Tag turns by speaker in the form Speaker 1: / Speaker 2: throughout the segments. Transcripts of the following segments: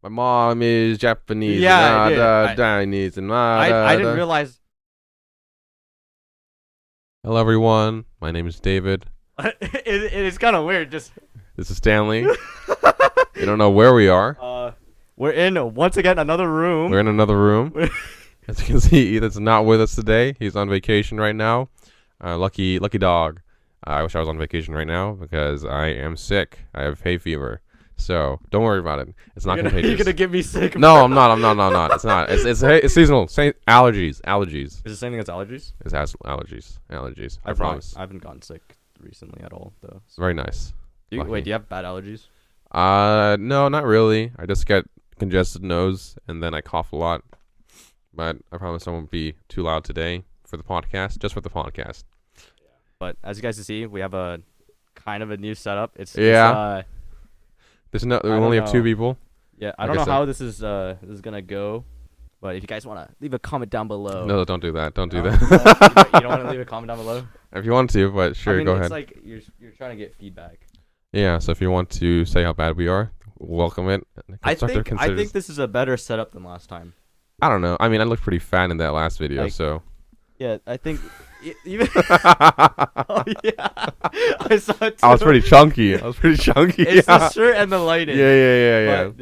Speaker 1: My mom is Japanese.
Speaker 2: Yeah,
Speaker 1: and Chinese and
Speaker 2: I didn't realize.
Speaker 1: Hello, everyone. My name is David.
Speaker 2: It's kind of weird. Just
Speaker 1: This is Stanley. You don't know where we are.
Speaker 2: we're in once again another room.
Speaker 1: We're in another room. As you can see, Ethan's not with us today. He's on vacation right now. Lucky dog. I wish I was on vacation right now because I am sick. I have hay fever. So don't worry about it. It's not contagious.
Speaker 2: You're gonna get me sick.
Speaker 1: No, I'm not. It's not. It's seasonal. Allergies.
Speaker 2: Is it saying it's allergies?
Speaker 1: It has allergies. I promise.
Speaker 2: I haven't gotten sick recently at all, though.
Speaker 1: It's very nice.
Speaker 2: Wait, do you have bad allergies?
Speaker 1: No, not really. I just get congested nose and then I cough a lot. But I promise I won't be too loud today for the podcast. Just for the podcast.
Speaker 2: But as you guys can see, we have a kind of a new setup.
Speaker 1: We only have two people.
Speaker 2: Yeah, I don't know how this is gonna go, but if you guys wanna leave a comment down below.
Speaker 1: No, don't do that. Don't do
Speaker 2: that. You don't wanna leave a comment down below?
Speaker 1: If you want to, but sure, go ahead.
Speaker 2: It's like you're trying to get feedback.
Speaker 1: Yeah, so if you want to say how bad we are, welcome it.
Speaker 2: I think this is a better setup than last time.
Speaker 1: I don't know. I mean, I looked pretty fat in that last video, so.
Speaker 2: Yeah, I think even. Oh yeah, I saw it too.
Speaker 1: I was pretty chunky. It's
Speaker 2: the shirt and the lighting.
Speaker 1: Yeah.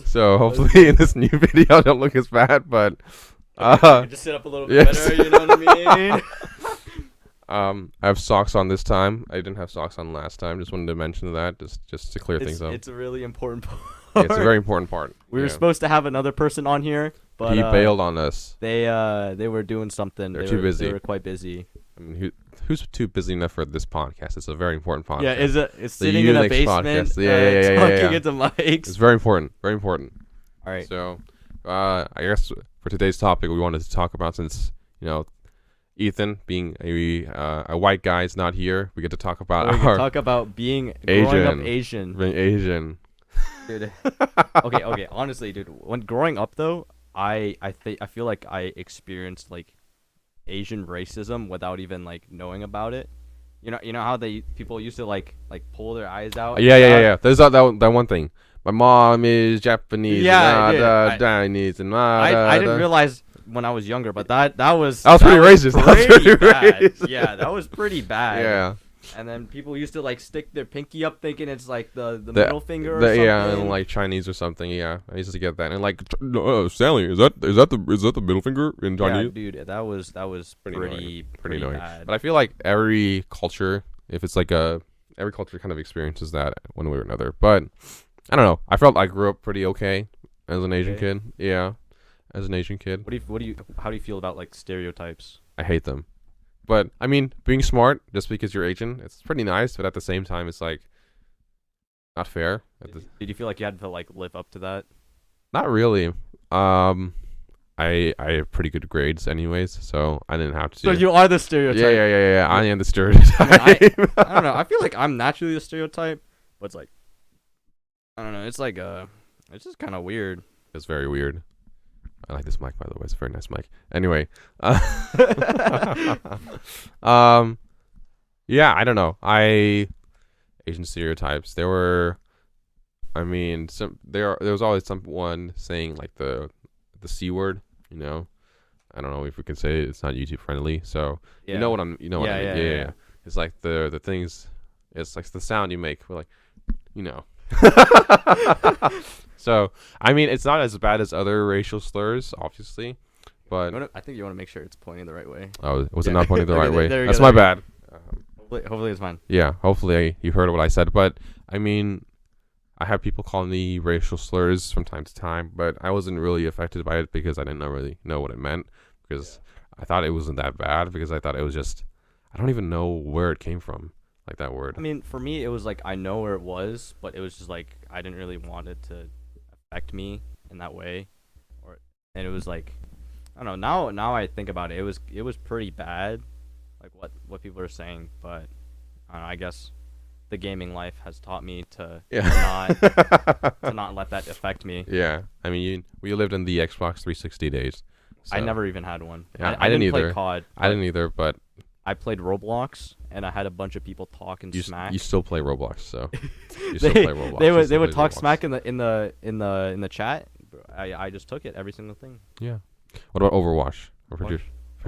Speaker 1: So hopefully in this new video I don't look as bad, but.
Speaker 2: Just sit up a little bit better. You know what I mean?
Speaker 1: I have socks on this time. I didn't have socks on last time. Just wanted to mention that, just to clear things up.
Speaker 2: It's a really important part.
Speaker 1: Yeah, it's a very important part.
Speaker 2: We were supposed to have another person on here, but
Speaker 1: he bailed on us.
Speaker 2: They were doing something.
Speaker 1: They're too busy.
Speaker 2: They were quite busy.
Speaker 1: I mean, who's too busy enough for this podcast? It's a very important podcast.
Speaker 2: Yeah, it's sitting in a basement.
Speaker 1: Podcast. Yeah.
Speaker 2: Talking into mics.
Speaker 1: It's very important. Very important.
Speaker 2: All right.
Speaker 1: So, I guess for today's topic, we wanted to talk about, since Ethan, being a white guy, is not here. We get to talk about
Speaker 2: being
Speaker 1: Asian.
Speaker 2: Growing up Asian.
Speaker 1: Being Asian.
Speaker 2: Dude. Okay. Honestly, dude, when growing up though, I feel like I experienced like Asian racism without even like knowing about it. You know how people used to like pull their eyes out.
Speaker 1: Yeah. There's that one thing. My mom is Japanese.
Speaker 2: Yeah,
Speaker 1: Chinese and
Speaker 2: I didn't realize when I was younger, but that was
Speaker 1: pretty racist.
Speaker 2: Pretty bad. Yeah, that was pretty bad.
Speaker 1: Yeah.
Speaker 2: And then people used to like stick their pinky up, thinking it's like the middle finger or something.
Speaker 1: Yeah, and like Chinese or something. Yeah, I used to get that. And like, Stanley, is that the middle finger in Chinese?
Speaker 2: Yeah, dude, that was pretty
Speaker 1: annoying.
Speaker 2: bad.
Speaker 1: But I feel like every culture, if it's like every culture kind of experiences that one way or another. But I don't know. I felt I grew up pretty okay as an Asian kid. Yeah, as an Asian kid.
Speaker 2: How do you feel about like stereotypes?
Speaker 1: I hate them. But I mean, being smart just because you're Asian, it's pretty nice. But at the same time, it's like not fair.
Speaker 2: Did you feel like you had to like live up to that?
Speaker 1: Not really. I have pretty good grades anyways, so I didn't have to.
Speaker 2: So you are the stereotype.
Speaker 1: Yeah. I am the stereotype.
Speaker 2: I don't know. I feel like I'm naturally the stereotype, but it's like I don't know. It's like it's just kind of weird.
Speaker 1: It's very weird. I like this mic, by the way. It's a very nice mic. Anyway, yeah, I don't know. Asian stereotypes. There was always someone saying like the C word. I don't know if we can say it. It's not YouTube friendly. So you know what I mean. Yeah. It's like the things. It's like the sound you make. We're like, So, I mean, it's not as bad as other racial slurs, obviously, but
Speaker 2: I think you want to make sure it's pointing the right way.
Speaker 1: Oh, was it not pointing the right way?
Speaker 2: That's
Speaker 1: my bad.
Speaker 2: Hopefully it's fine.
Speaker 1: Yeah, hopefully you heard what I said, but I mean, I have people call me racial slurs from time to time, but I wasn't really affected by it because I didn't really know what it meant, because I thought it wasn't that bad, because I thought it was just, I don't even know where it came from. Like that word.
Speaker 2: I mean, for me, it was like I know where it was, but it was just like I didn't really want it to affect me in that way, and it was like I don't know. Now I think about it, it was pretty bad, like what people are saying. But I don't know, I guess the gaming life has taught me to not let that affect me.
Speaker 1: Yeah, I mean, we lived in the Xbox 360 days. So.
Speaker 2: I never even had one.
Speaker 1: Yeah, I didn't either.
Speaker 2: Play COD.
Speaker 1: I didn't either, but
Speaker 2: I played Roblox and I had a bunch of people talk and smack.
Speaker 1: You still play Roblox, so you
Speaker 2: they
Speaker 1: still play Roblox.
Speaker 2: they would talk
Speaker 1: Roblox.
Speaker 2: smack in the chat. I just took it, every single thing.
Speaker 1: Yeah. What about Overwatch? For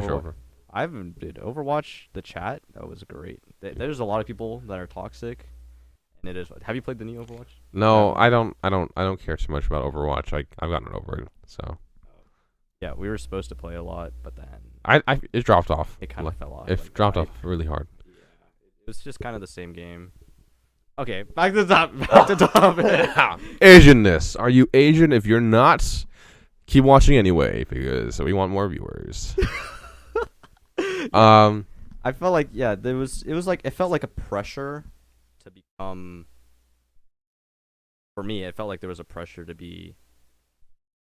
Speaker 1: sure.
Speaker 2: I haven't did Overwatch the chat. That was great. There's a lot of people that are toxic, and it is. Have you played the new Overwatch?
Speaker 1: No, I don't care too much about Overwatch. I've gotten over it. So.
Speaker 2: Yeah, we were supposed to play a lot, but then
Speaker 1: it dropped off.
Speaker 2: it kind of fell off.
Speaker 1: It dropped off really hard.
Speaker 2: Yeah, it was just kind of the same game. Okay, back to the top. Back to the topic.
Speaker 1: Asianness. Are you Asian? If you're not, keep watching anyway because we want more viewers.
Speaker 2: I felt like it was like it felt like a pressure to become. For me, it felt like there was a pressure to be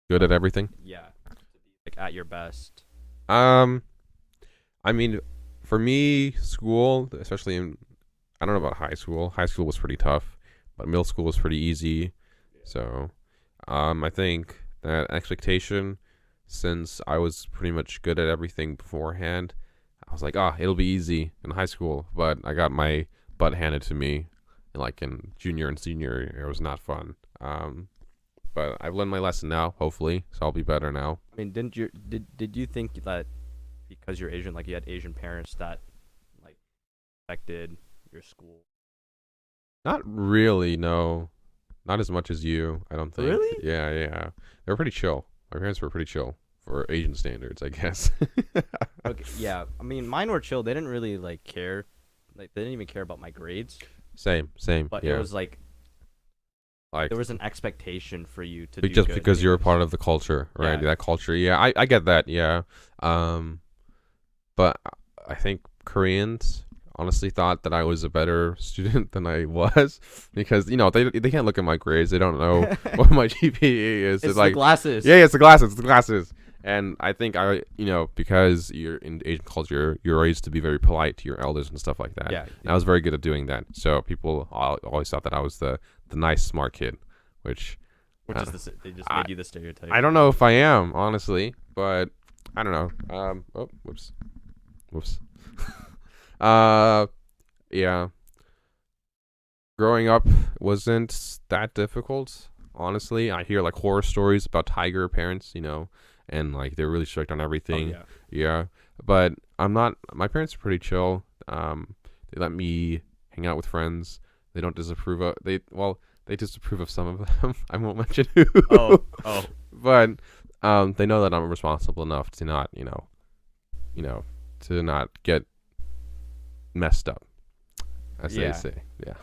Speaker 1: good at everything.
Speaker 2: Yeah, to be like at your best.
Speaker 1: I mean, for me, school, especially I don't know about high school. High school was pretty tough, but middle school was pretty easy. So, I think that expectation, since I was pretty much good at everything beforehand, I was like, it'll be easy in high school. But I got my butt handed to me, in junior and senior year. It was not fun. But I've learned my lesson now, hopefully, so I'll be better now.
Speaker 2: I mean, did you think that because you're Asian, like you had Asian parents, that like affected your school?
Speaker 1: Not really, no. Not as much as you, I don't think.
Speaker 2: Really?
Speaker 1: Yeah. They were pretty chill. My parents were pretty chill for Asian standards, I guess.
Speaker 2: Okay, yeah. I mean, mine were chill. They didn't really care. Like they didn't even care about my grades.
Speaker 1: Same.
Speaker 2: But
Speaker 1: yeah.
Speaker 2: it was like there was an expectation for you to do
Speaker 1: just
Speaker 2: good
Speaker 1: because you're a part of the culture, right?
Speaker 2: Yeah.
Speaker 1: That culture. Yeah, I get that. Yeah. But I think Koreans honestly thought that I was a better student than I was because they can't look at my grades. They don't know what my GPA is.
Speaker 2: It's the glasses.
Speaker 1: Yeah, it's the glasses. And I think because you're in Asian culture, you're raised to be very polite to your elders and stuff like that.
Speaker 2: Yeah.
Speaker 1: And I was very good at doing that. So people always thought that I was the nice, smart kid, which
Speaker 2: is they just made you the stereotype.
Speaker 1: I don't know if I am, honestly, but I don't know. Whoops. Yeah. Growing up wasn't that difficult, honestly. I hear horror stories about tiger parents, and they're really strict on everything.
Speaker 2: Oh,
Speaker 1: Yeah. But my parents are pretty chill. They let me hang out with friends. They don't disapprove of they disapprove of some of them. I won't mention who.
Speaker 2: Oh.
Speaker 1: But they know that I'm responsible enough to not, to not get messed up, as they say. Yeah.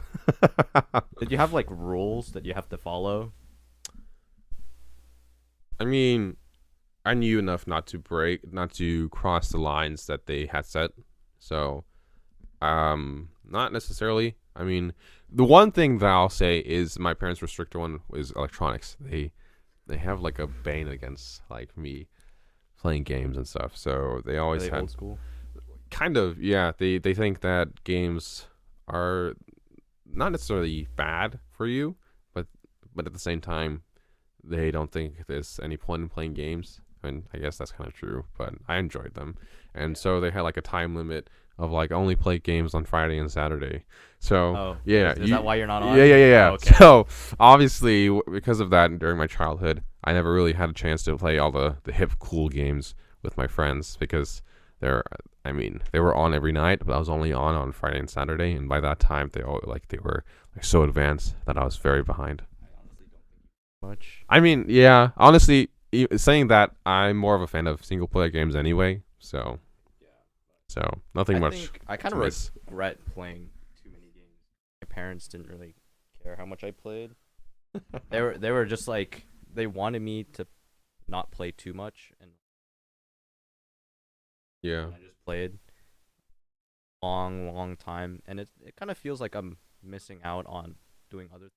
Speaker 2: Did you have rules that you have to follow?
Speaker 1: I mean, I knew enough not to cross the lines that they had set. So, not necessarily. I mean, the one thing that I'll say is my parents' restricted one is electronics. They have a ban against me playing games and stuff. So they always had
Speaker 2: old school.
Speaker 1: Kind of, yeah. They think that games are not necessarily bad for you, but at the same time, they don't think there's any point in playing games. And I guess that's kind of true, but I enjoyed them. And so they had a time limit of only play games on Friday and Saturday. So yeah,
Speaker 2: is that why you're not on?
Speaker 1: Yeah.
Speaker 2: Oh, okay.
Speaker 1: So obviously, because of that, during my childhood, I never really had a chance to play all the hip, cool games with my friends because they were on every night, but I was only on Friday and Saturday, and by that time, they were so advanced that I was very behind.
Speaker 2: I honestly don't think much.
Speaker 1: I mean, yeah, honestly, saying that, I'm more of a fan of single player games anyway, so nothing much.
Speaker 2: I kind of regret playing too many games. My parents didn't really care how much I played. They were just they wanted me to not play too much, and
Speaker 1: Yeah.
Speaker 2: I just played long time, and it kind of feels like I'm missing out on doing other things.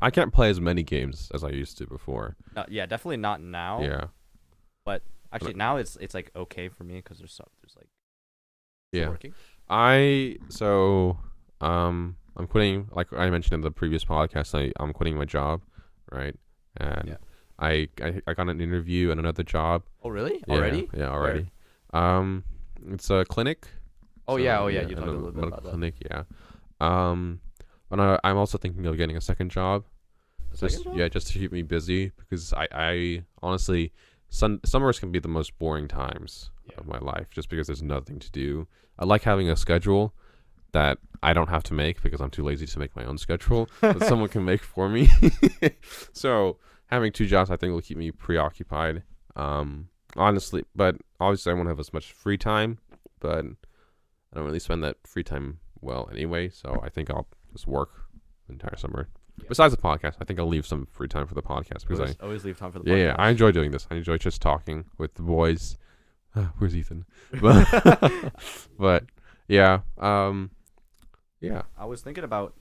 Speaker 1: I can't play as many games as I used to before.
Speaker 2: Yeah, definitely not now.
Speaker 1: Yeah.
Speaker 2: But actually now it's okay for me because there's
Speaker 1: Yeah.
Speaker 2: working.
Speaker 1: I'm quitting, like I mentioned in the previous podcast, I'm quitting my job, right? And
Speaker 2: Yeah.
Speaker 1: I got an interview and another job.
Speaker 2: Oh really?
Speaker 1: Yeah,
Speaker 2: Already?
Speaker 1: Yeah, already. It's a clinic
Speaker 2: Oh
Speaker 1: So
Speaker 2: yeah,
Speaker 1: yeah,
Speaker 2: you
Speaker 1: in
Speaker 2: talked a
Speaker 1: a
Speaker 2: little bit
Speaker 1: medical
Speaker 2: about that.
Speaker 1: clinic. Yeah. But I'm also thinking of getting a second job.
Speaker 2: The second job?
Speaker 1: Just to keep me busy because I honestly, summers can be the most boring times
Speaker 2: Yeah.
Speaker 1: of my life just because there's nothing to do. I like having a schedule that I don't have to make because I'm too lazy to make my own schedule that someone can make for me. So having two jobs I think will keep me preoccupied. Honestly, but obviously I won't have as much free time, but I don't really spend that free time well anyway, so I think I'll just work the entire summer.
Speaker 2: Yeah.
Speaker 1: Besides the podcast, I think I'll leave some free time for the podcast because
Speaker 2: Always leave time for the
Speaker 1: yeah,
Speaker 2: podcast.
Speaker 1: I enjoy doing this. I enjoy just talking with the boys. Where's Ethan? But yeah, yeah.
Speaker 2: I was thinking about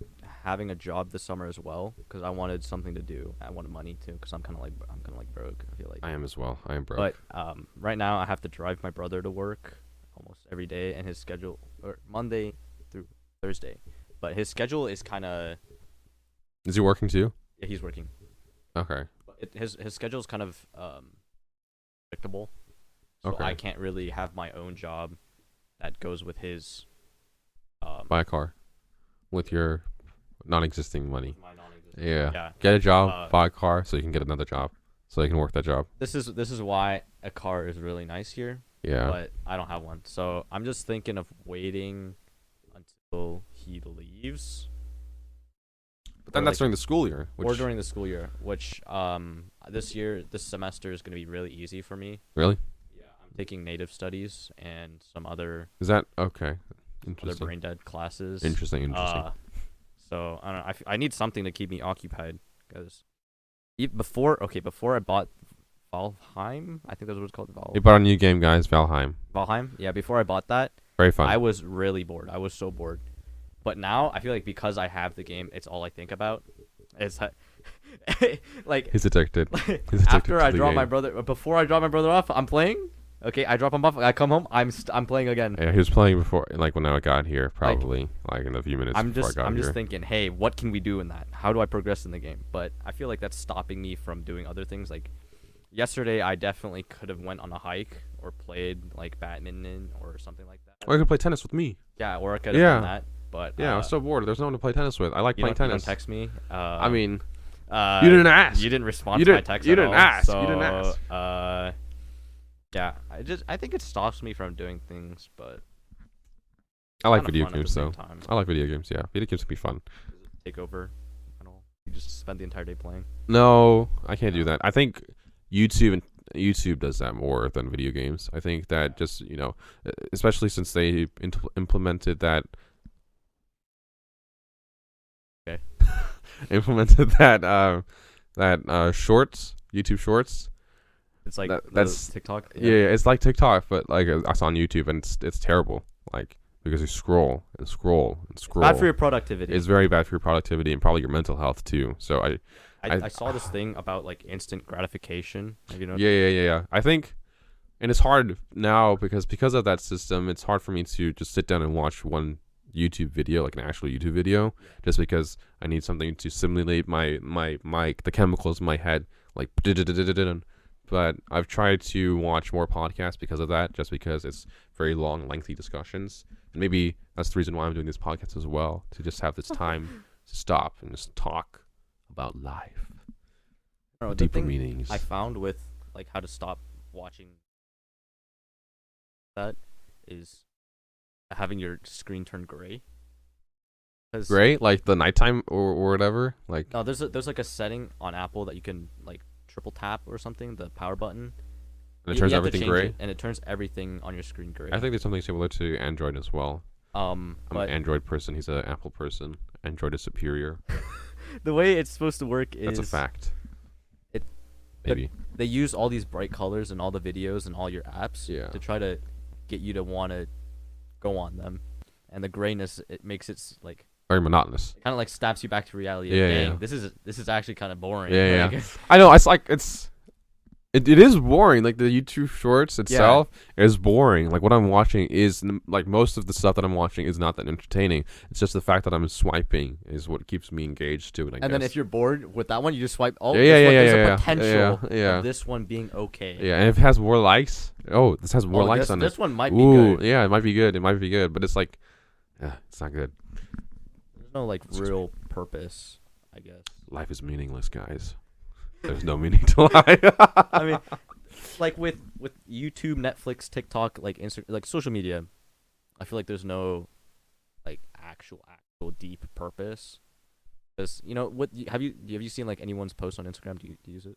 Speaker 2: having a job this summer as well because I wanted something to do. I wanted money too because I'm kind of like broke. I feel like.
Speaker 1: I am as well. I am broke.
Speaker 2: But right now I have to drive my brother to work almost every day, and his schedule or Monday through Thursday. But his schedule is kind of.
Speaker 1: Is he working too?
Speaker 2: Yeah, he's working.
Speaker 1: Okay.
Speaker 2: But his schedule is kind of predictable. So
Speaker 1: Okay.
Speaker 2: I can't really have my own job that goes with his.
Speaker 1: Buy a car with your non-existing money.
Speaker 2: My non-existent.
Speaker 1: Yeah.
Speaker 2: Yeah.
Speaker 1: Get a job, buy a car, so you can get another job, so you can work that job.
Speaker 2: This is why a car is really nice here.
Speaker 1: Yeah.
Speaker 2: But I don't have one. So I'm just thinking of waiting until he leaves.
Speaker 1: But then
Speaker 2: or
Speaker 1: that's
Speaker 2: like-
Speaker 1: during the school year.
Speaker 2: or during the school year, which this semester is going to be really easy for me.
Speaker 1: Really?
Speaker 2: Yeah, I'm taking native studies and some other
Speaker 1: Is that okay?
Speaker 2: other
Speaker 1: Interesting.
Speaker 2: brain dead classes.
Speaker 1: Interesting.
Speaker 2: So I don't know. I need something to keep me occupied because before I bought Valheim, I think that's what it's called.
Speaker 1: We bought a new game, guys. Valheim.
Speaker 2: Valheim. Yeah, before I bought that,
Speaker 1: Very fun.
Speaker 2: I was really bored. I was so bored. But now I feel like because I have the game, it's all I think about. It's like
Speaker 1: He's addicted. He's addicted
Speaker 2: after
Speaker 1: to
Speaker 2: I
Speaker 1: the
Speaker 2: drop
Speaker 1: game.
Speaker 2: my brother, before I drop my brother off, I'm playing. Okay, I drop him off. I come home. I'm playing again.
Speaker 1: Yeah, he was playing before, like when I got here, probably like in a few minutes.
Speaker 2: I'm
Speaker 1: before
Speaker 2: just
Speaker 1: I got
Speaker 2: I'm
Speaker 1: here.
Speaker 2: just thinking, hey, what can we do in that? How do I progress in the game? But I feel like that's stopping me from doing other things. Like yesterday, I definitely could have went on a hike or played like badminton or something like that.
Speaker 1: Or you could play tennis with me.
Speaker 2: Yeah, or I could have
Speaker 1: Yeah.
Speaker 2: done that. But
Speaker 1: Yeah, I was so bored. There's no one to play tennis with. I like playing
Speaker 2: you don't
Speaker 1: tennis.
Speaker 2: text me.
Speaker 1: I mean,
Speaker 2: you
Speaker 1: you didn't ask.
Speaker 2: You didn't respond
Speaker 1: You
Speaker 2: to my
Speaker 1: didn't-
Speaker 2: text.
Speaker 1: you
Speaker 2: at
Speaker 1: didn't
Speaker 2: all,
Speaker 1: ask.
Speaker 2: So,
Speaker 1: You didn't ask.
Speaker 2: Yeah, I think it stops me from doing things, but
Speaker 1: I like
Speaker 2: kinda
Speaker 1: video
Speaker 2: fun at the
Speaker 1: games
Speaker 2: same
Speaker 1: though.
Speaker 2: time.
Speaker 1: I like video games. Yeah, video games can be fun.
Speaker 2: Take over and all. You just spend the entire day playing.
Speaker 1: No, I can't do that. I think YouTube does that more than video games. I think that just especially since they implemented that.
Speaker 2: Okay.
Speaker 1: Implemented that shorts, YouTube Shorts.
Speaker 2: It's like
Speaker 1: that's
Speaker 2: TikTok.
Speaker 1: Yeah, it's like TikTok, but like it's on YouTube, and it's terrible. Like because you scroll and scroll and scroll.
Speaker 2: Bad for your productivity.
Speaker 1: It's very bad for your productivity and probably your mental health too. So
Speaker 2: I saw this thing about like instant gratification. Have you know?
Speaker 1: yeah. I think, and it's hard now because of that system. It's hard for me to just sit down and watch one YouTube video, like an actual YouTube video, just because I need something to simulate my the chemicals in my head, like. But I've tried to watch more podcasts because of that, just because it's very long, lengthy discussions. And maybe that's the reason why I'm doing this podcast as well, to just have this time to stop and just talk about life,
Speaker 2: I don't know, the
Speaker 1: deeper
Speaker 2: thing
Speaker 1: meanings.
Speaker 2: I found with like how to stop watching that is having your screen turn gray.
Speaker 1: Gray, like the nighttime or whatever. Like
Speaker 2: No, there's like a setting on Apple that you can like triple tap or something, the power button.
Speaker 1: and it
Speaker 2: You
Speaker 1: turns
Speaker 2: have to
Speaker 1: everything
Speaker 2: change
Speaker 1: gray.
Speaker 2: it, and it turns everything on your screen gray.
Speaker 1: I think there's something similar to Android as well. I'm
Speaker 2: but
Speaker 1: an Android person. He's an Apple person. Android is superior.
Speaker 2: the way it's supposed to work is
Speaker 1: That's a fact.
Speaker 2: it-
Speaker 1: Maybe.
Speaker 2: they use all these bright colors in all the videos and all your apps
Speaker 1: Yeah.
Speaker 2: to try to get you to want to go on them, and the grayness it makes it like
Speaker 1: Very monotonous.
Speaker 2: kind of like snaps you back to reality.
Speaker 1: Yeah,
Speaker 2: Dang,
Speaker 1: yeah.
Speaker 2: this is actually kind of boring.
Speaker 1: Yeah,
Speaker 2: Like,
Speaker 1: I know. It's like it's It is boring. Like the YouTube Shorts itself is boring. Like what I'm watching is like most of the stuff that I'm watching is not that entertaining. It's just the fact that I'm swiping is what keeps me engaged to it. I guess.
Speaker 2: And then if you're bored with that one, you just swipe. Oh,
Speaker 1: yeah,
Speaker 2: there's
Speaker 1: yeah,
Speaker 2: a potential
Speaker 1: yeah.
Speaker 2: of this one being okay.
Speaker 1: Yeah, and if it has more likes, this has more likes on it.
Speaker 2: This one might be good.
Speaker 1: Yeah, it might be good. It might be good, but it's like, it's not good.
Speaker 2: There's no like real purpose, I guess.
Speaker 1: Life is meaningless, guys. There's no meaning to life.
Speaker 2: I mean, like with YouTube, Netflix, TikTok, like like social media, I feel like there's no like actual deep purpose. Because what have you seen like anyone's post on Instagram? Do you use it?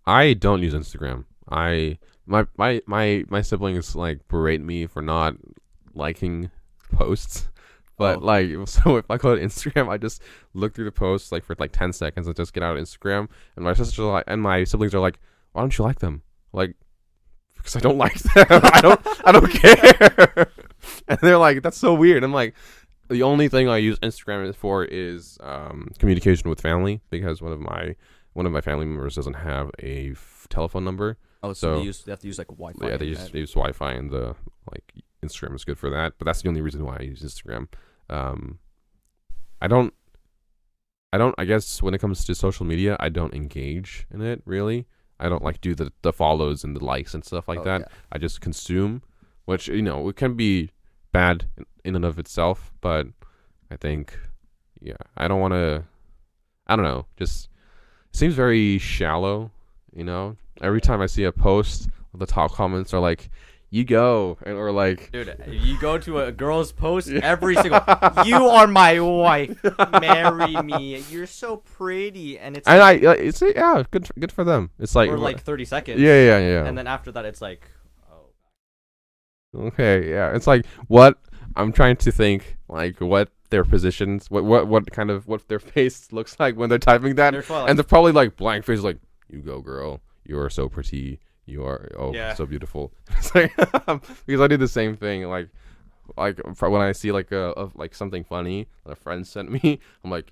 Speaker 1: I don't use Instagram. My siblings like berate me for not liking posts. But so if I go to Instagram, I just look through the posts like for like 10 seconds and just get out of Instagram. And my sister and my siblings are like, "Why don't you like them?" Like, because I don't like them. I don't care. And they're like, "That's so weird." I'm like, the only thing I use Instagram for is communication with family, because one of my family members doesn't have a telephone number.
Speaker 2: Oh, so they have to use like Wi-Fi.
Speaker 1: Yeah, they use Wi-Fi, and Instagram is good for that. But that's the only reason why I use Instagram. I guess when it comes to social media, I don't engage in it really. I don't like do the follows and the likes and stuff like that. Yeah. I just consume, which it can be bad in and of itself, but I think I don't want to. I don't know. Just seems very shallow. Every time I see a post, the top comments are like, "You go," or like,
Speaker 2: "Dude, you go to a girl's post every single. You are my wife. Marry me. You're so pretty." And it's
Speaker 1: good for them. It's like
Speaker 2: for like 30 seconds.
Speaker 1: Yeah.
Speaker 2: And then after that, it's like, oh.
Speaker 1: Okay, yeah. It's like what I'm trying to think, like what their positions, what their face looks like when they're typing that, and they're probably like blank face, like, "You go, girl. You are so pretty. You are so beautiful." It's like because I do the same thing. Like when I see like like something funny that a friend sent me, I'm like,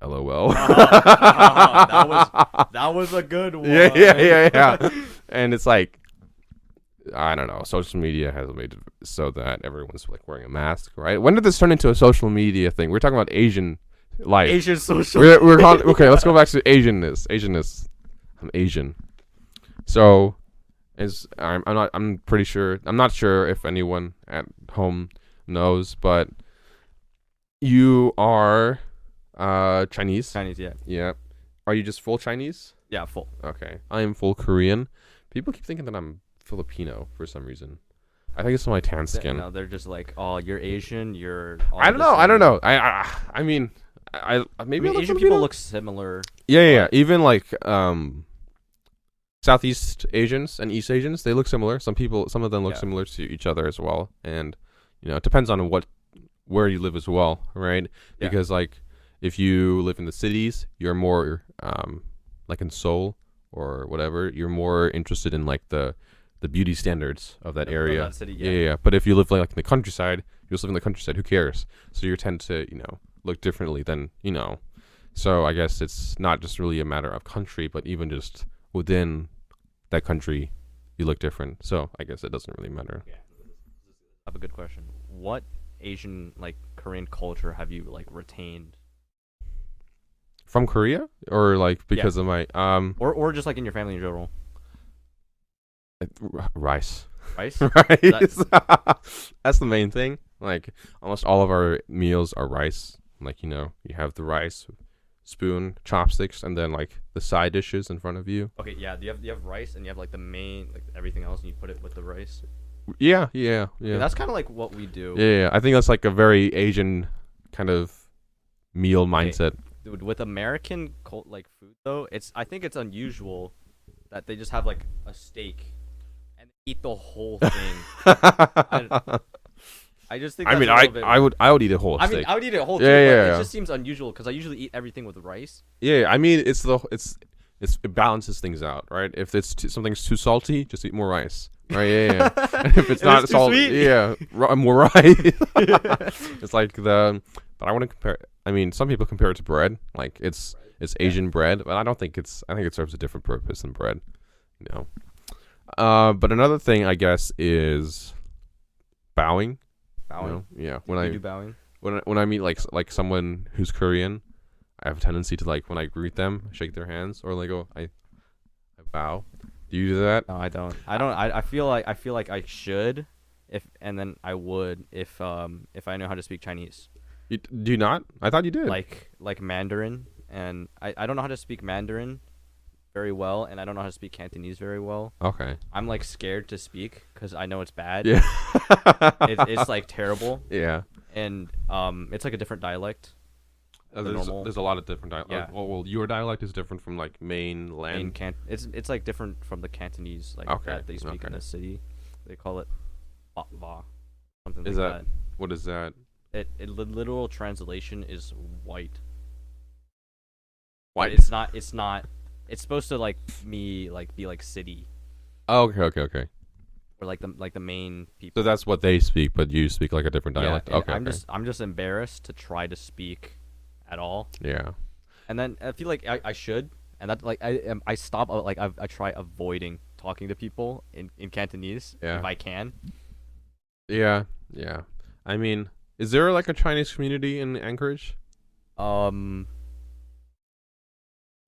Speaker 1: "LOL."
Speaker 2: That was a good one.
Speaker 1: Yeah. And it's like, I don't know. Social media has made it so that everyone's like wearing a mask, right? When did this turn into a social media thing? We're talking about Asian life.
Speaker 2: Asian social.
Speaker 1: Okay, let's go back to Asianness. I'm Asian. So, I'm pretty sure. I'm not sure if anyone at home knows, but you are Chinese.
Speaker 2: Chinese, yeah.
Speaker 1: Yeah. Are you just full Chinese?
Speaker 2: Yeah, full.
Speaker 1: Okay. I am full Korean. People keep thinking that I'm Filipino for some reason. I think it's my tan skin.
Speaker 2: No, they're just like, "Oh, you're Asian. You're."
Speaker 1: I don't know. I mean, maybe
Speaker 2: Asian people look similar.
Speaker 1: Yeah. Even like Southeast Asians and East Asians, they look similar. Some of them look similar to each other as well, and it depends on where you live as well, right? Yeah. Because like if you live in the cities, you're more like in Seoul or whatever, you're more interested in like the beauty standards of that area.
Speaker 2: That city,
Speaker 1: yeah. But if you live like in the countryside, you just live in the countryside. Who cares? So you tend to look differently than So I guess it's not just really a matter of country, but even just within that country, you look different. So I guess it doesn't really matter.
Speaker 2: Yeah. I have a good question. What Asian, like Korean culture have you like retained?
Speaker 1: From Korea, or like because of my
Speaker 2: or just like in your family in general?
Speaker 1: Rice.
Speaker 2: Rice.
Speaker 1: That's the main thing. Like almost all of our meals are rice. Like you have the rice, spoon, chopsticks, and then like the side dishes in front of you.
Speaker 2: Okay, yeah. You have rice, and you have like the main, like everything else, and you put it with the rice.
Speaker 1: Yeah.
Speaker 2: That's kind of like what we do.
Speaker 1: Yeah. I think that's like a very Asian kind of meal mindset.
Speaker 2: Dude, with American like food though, I think it's unusual that they just have like a steak and eat the whole thing. I just think.
Speaker 1: I would eat a whole steak.
Speaker 2: I would eat it whole. Yeah. It just seems unusual because I usually eat everything with rice.
Speaker 1: Yeah, I mean it balances things out, right? If something's too salty, just eat more rice, right? Yeah. And if it's not salty, more rice. It's like but I want to compare. I mean, some people compare it to bread, like it's Asian bread, but I think it serves a different purpose than bread. But another thing I guess is bowing.
Speaker 2: Bowing.
Speaker 1: Yeah.
Speaker 2: You do bowing.
Speaker 1: When I meet like someone who's Korean, I have a tendency to like when I greet them, shake their hands or like I bow. Do you do that?
Speaker 2: No, I don't. I feel like I should, and then I would if I know how to speak Chinese.
Speaker 1: Do you not? I thought you did.
Speaker 2: Like Mandarin, and I don't know how to speak Mandarin very well, and I don't know how to speak Cantonese very well.
Speaker 1: Okay.
Speaker 2: I'm like scared to speak because I know it's bad.
Speaker 1: Yeah.
Speaker 2: It's like terrible,
Speaker 1: Yeah.
Speaker 2: and it's like a different dialect.
Speaker 1: There's a lot of different dialects.
Speaker 2: Yeah.
Speaker 1: Well, your dialect is different from like mainland.
Speaker 2: It's like different from the Cantonese that they speak in the city. They call it va, something
Speaker 1: Is
Speaker 2: like
Speaker 1: that what is that?
Speaker 2: the literal translation is white.
Speaker 1: White.
Speaker 2: But it's not. It's supposed to be like city
Speaker 1: Oh, okay.
Speaker 2: or like the main people.
Speaker 1: So that's what they speak, but you speak like a different dialect.
Speaker 2: Yeah, and
Speaker 1: Okay.
Speaker 2: I'm just embarrassed to try to speak at all.
Speaker 1: Yeah.
Speaker 2: And then I feel like I should, and that I stop I try avoiding talking to people in Cantonese
Speaker 1: Yeah.
Speaker 2: if I can.
Speaker 1: Yeah. I mean, is there like a Chinese community in Anchorage?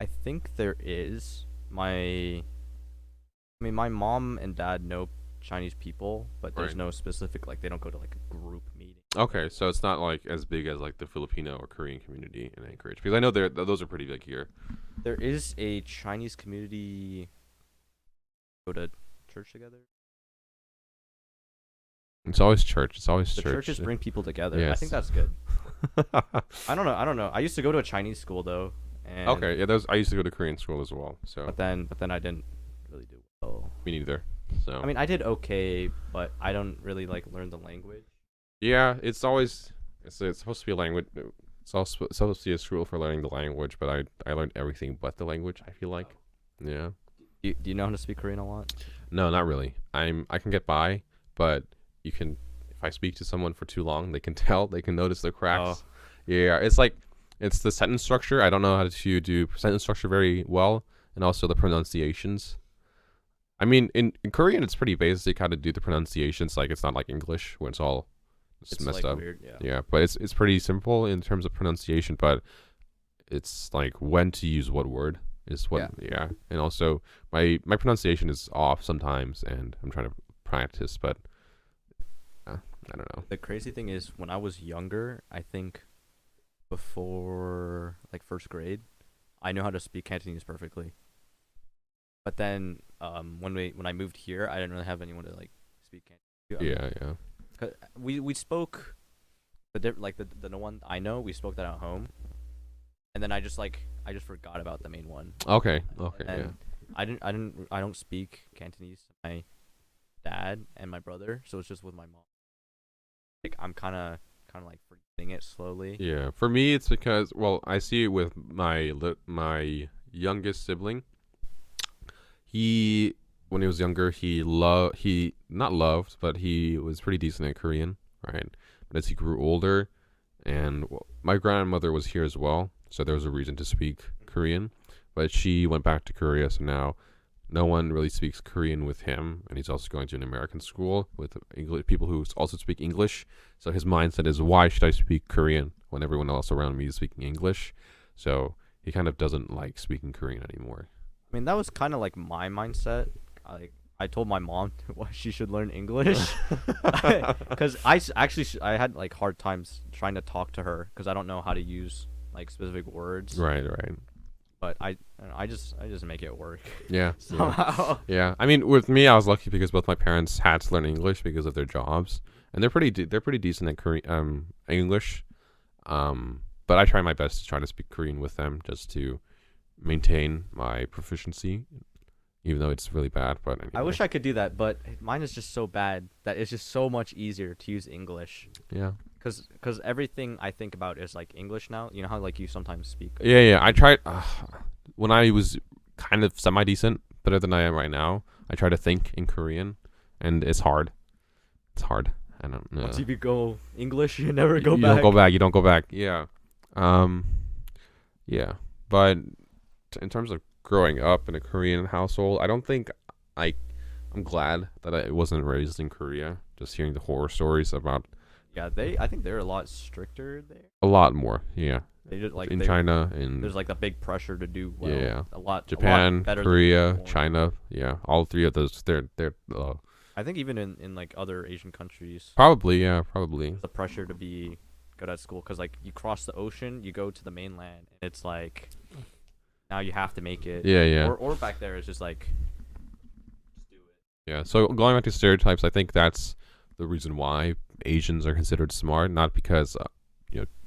Speaker 2: I think there is. My mom and dad know Chinese people, but there's
Speaker 1: Right.
Speaker 2: no specific they don't go to like a group meeting.
Speaker 1: Okay, so it's not like as big as like the Filipino or Korean community in Anchorage because I know those are pretty big here.
Speaker 2: There is a Chinese community. Go to church together.
Speaker 1: It's always church. It's always
Speaker 2: The
Speaker 1: church.
Speaker 2: churches bring people together. I
Speaker 1: Yes.
Speaker 2: think that's good. I don't know. I used to go to a Chinese school though. And
Speaker 1: Okay, yeah, I used to go to Korean school as well, so
Speaker 2: But then I didn't really do well.
Speaker 1: me neither. So
Speaker 2: I mean, I did okay, but I don't really learn the language.
Speaker 1: yeah, it's supposed to be a language. It's also supposed to be a school for learning the language, but I learned everything but the language. I feel like, yeah.
Speaker 2: Do you know how to speak Korean a lot?
Speaker 1: No, not really. I can get by, but you can if I speak to someone for too long, they can tell. They can notice the cracks. Yeah, it's the sentence structure. I don't know how to do sentence structure very well, and also the pronunciations. I mean, in Korean, it's pretty basic how to do the pronunciations. Like, it's not like English where it's all messed up.
Speaker 2: Weird, yeah.
Speaker 1: Yeah, but it's pretty simple in terms of pronunciation. But it's like when to use what word is what. Yeah, and also my pronunciation is off sometimes, and I'm trying to practice, but I don't know.
Speaker 2: The crazy thing is, when I was younger, I think before first grade, I knew how to speak Cantonese perfectly. But then when I moved here, I didn't really have anyone to speak Cantonese.
Speaker 1: Yeah.
Speaker 2: 'Cause we spoke the one I know, we spoke that at home, and then I just forgot about the main one.
Speaker 1: Okay.
Speaker 2: And
Speaker 1: Yeah.
Speaker 2: I don't speak Cantonese to my dad and my brother, so it's just with my mom. I'm kind of forgetting it slowly.
Speaker 1: Yeah, for me, it's because I see it with my youngest sibling. When he was younger, he not loved, but he was pretty decent at Korean, right? But as he grew older, and my grandmother was here as well, so there was a reason to speak Korean. But she went back to Korea, so now no one really speaks Korean with him, and he's also going to an American school with people who also speak English. So his mindset is, why should I speak Korean when everyone else around me is speaking English? So he kind of doesn't like speaking Korean anymore.
Speaker 2: I mean, that was kind of my mindset. I told my mom why she should learn English, because I had hard times trying to talk to her because I don't know how to use specific words.
Speaker 1: Right.
Speaker 2: But I just make it work.
Speaker 1: Yeah.
Speaker 2: Somehow.
Speaker 1: Yeah. I mean, with me, I was lucky because both my parents had to learn English because of their jobs, and they're pretty decent at Korean English. But I try my best to try to speak Korean with them just to maintain my proficiency, even though it's really bad. But anyway.
Speaker 2: I wish I could do that, but mine is just so bad that it's just so much easier to use English.
Speaker 1: Yeah.
Speaker 2: Because everything I think about is English now. You know how you sometimes speak.
Speaker 1: Yeah. I tried when I was kind of semi decent, better than I am right now. I try to think in Korean, and it's hard. It's hard. I don't know.
Speaker 2: Once you go English, you never go
Speaker 1: You
Speaker 2: back.
Speaker 1: You don't go back. Yeah. Yeah. But in terms of growing up in a Korean household, I don't think I I'm glad that I wasn't raised in Korea. Just hearing the horror stories about
Speaker 2: Yeah, I think they're a lot stricter there.
Speaker 1: a lot more. Yeah,
Speaker 2: They just like
Speaker 1: in
Speaker 2: they
Speaker 1: China and
Speaker 2: there's like the big pressure to do well.
Speaker 1: yeah,
Speaker 2: A lot
Speaker 1: Japan,
Speaker 2: better
Speaker 1: Korea,
Speaker 2: than
Speaker 1: China. Yeah, all three of those. They're
Speaker 2: I think even in like other Asian countries,
Speaker 1: probably probably.
Speaker 2: the pressure to be good at school because like you cross the ocean, you go to the mainland, and it's like now you have to make it.
Speaker 1: Yeah.
Speaker 2: Or back there, it's just like just do it.
Speaker 1: Yeah. So going back to stereotypes, I think that's the reason why Asians are considered smart, not because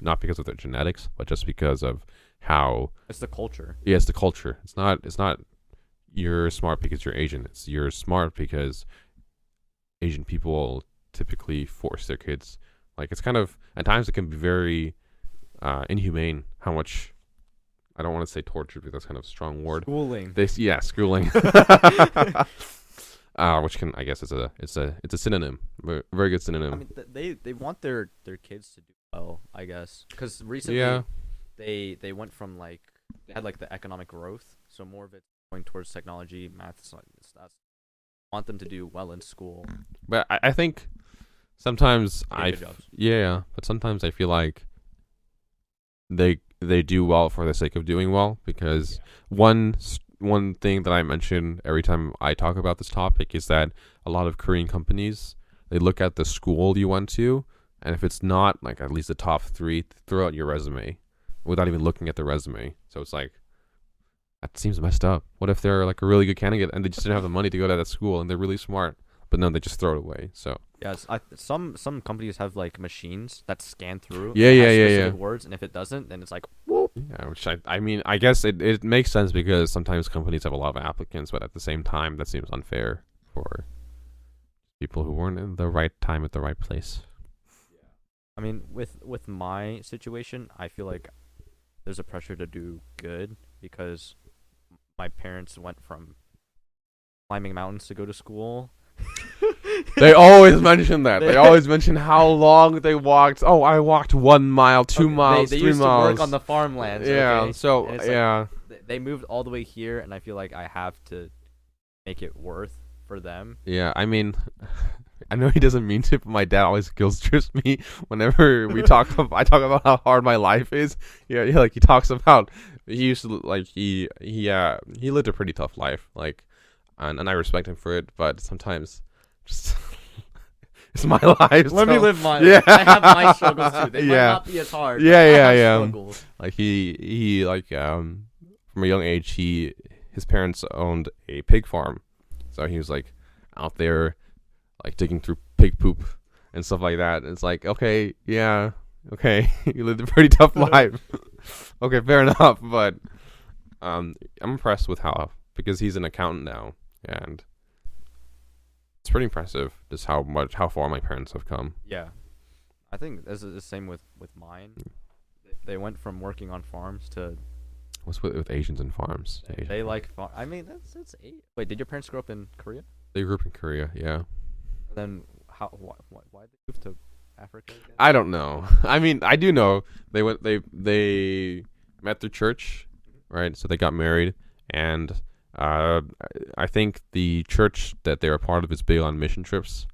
Speaker 1: not because of their genetics, but just because of how.
Speaker 2: It's the culture.
Speaker 1: Yeah, it's the culture. It's not you're smart because you're Asian. It's you're smart because Asian people typically force their kids. Like it's kind of at times it can be very inhumane how much. I don't want to say torture because that's kind of a strong word.
Speaker 2: Schooling.
Speaker 1: Schooling. Which can I guess it's a synonym, very good synonym.
Speaker 2: I mean, they want their kids to do well, I guess, because recently
Speaker 1: Yeah.
Speaker 2: they went from like they had like the economic growth, so more of it going towards technology, math, stats. Want them to do well in school.
Speaker 1: But I think sometimes
Speaker 2: Get good jobs.
Speaker 1: but sometimes I feel like they do well for the sake of doing well because one thing that I mention every time I talk about this topic is that a lot of Korean companies they look at the school you went to and if it's not like at least the top 3 throw out your resume without even looking at the resume. So it's like that seems messed up. What if they're like a really good candidate and they just didn't have the money to go to that school and they're really smart, but no, they just throw it away. So
Speaker 2: Yes, some companies have like machines that scan through.
Speaker 1: Yeah,
Speaker 2: and
Speaker 1: yeah,
Speaker 2: has
Speaker 1: yeah,
Speaker 2: specific
Speaker 1: yeah.
Speaker 2: words, and if it doesn't, then it's like
Speaker 1: yeah, which I mean I guess it makes sense because sometimes companies have a lot of applicants, but at the same time that seems unfair for people who weren't in the right time at the right place.
Speaker 2: I mean, with my situation, I feel like there's a pressure to do good because my parents went from climbing mountains to go to school.
Speaker 1: They always mention that. They
Speaker 2: They-
Speaker 1: always mention how long they walked. Oh, I walked 1 mile, 2
Speaker 2: Okay,
Speaker 1: miles,
Speaker 2: they
Speaker 1: 3
Speaker 2: used
Speaker 1: miles.
Speaker 2: to work on the farmlands.
Speaker 1: Yeah.
Speaker 2: Okay?
Speaker 1: So
Speaker 2: And it's like-
Speaker 1: yeah.
Speaker 2: They moved all the way here, and I feel like I have to make it worth for them.
Speaker 1: Yeah. I mean, I know he doesn't mean to, but my dad always guilt trips me whenever we talk. I talk about how hard my life is. Yeah. Like he talks about he used to like he lived a pretty tough life. Like, and I respect him for it, but sometimes just it's my life.
Speaker 2: Let me
Speaker 1: so-
Speaker 2: live my
Speaker 1: Yeah.
Speaker 2: life. I have my struggles too. They might
Speaker 1: Yeah.
Speaker 2: not be as hard.
Speaker 1: Yeah,
Speaker 2: but I
Speaker 1: yeah,
Speaker 2: have
Speaker 1: yeah.
Speaker 2: struggles.
Speaker 1: Like he like from a young age his parents owned a pig farm, so he was like out there like digging through pig poop and stuff like that. And it's like okay, yeah, okay, you lived a pretty tough life. Okay, fair enough, but I'm impressed with how because he's an accountant now and it's pretty impressive just how far my parents have come.
Speaker 2: Yeah, I think this is the same with mine. They went from working on farms to
Speaker 1: What's with Asians and farms?
Speaker 2: they like. I mean, that's eight. Wait, did your parents grow up in Korea?
Speaker 1: They grew up in Korea, yeah.
Speaker 2: And then how? Why did they move to Africa again?
Speaker 1: I don't know. I mean, I do know they met through church, right? So they got married, and I think the church that they're a part of is big on mission trips.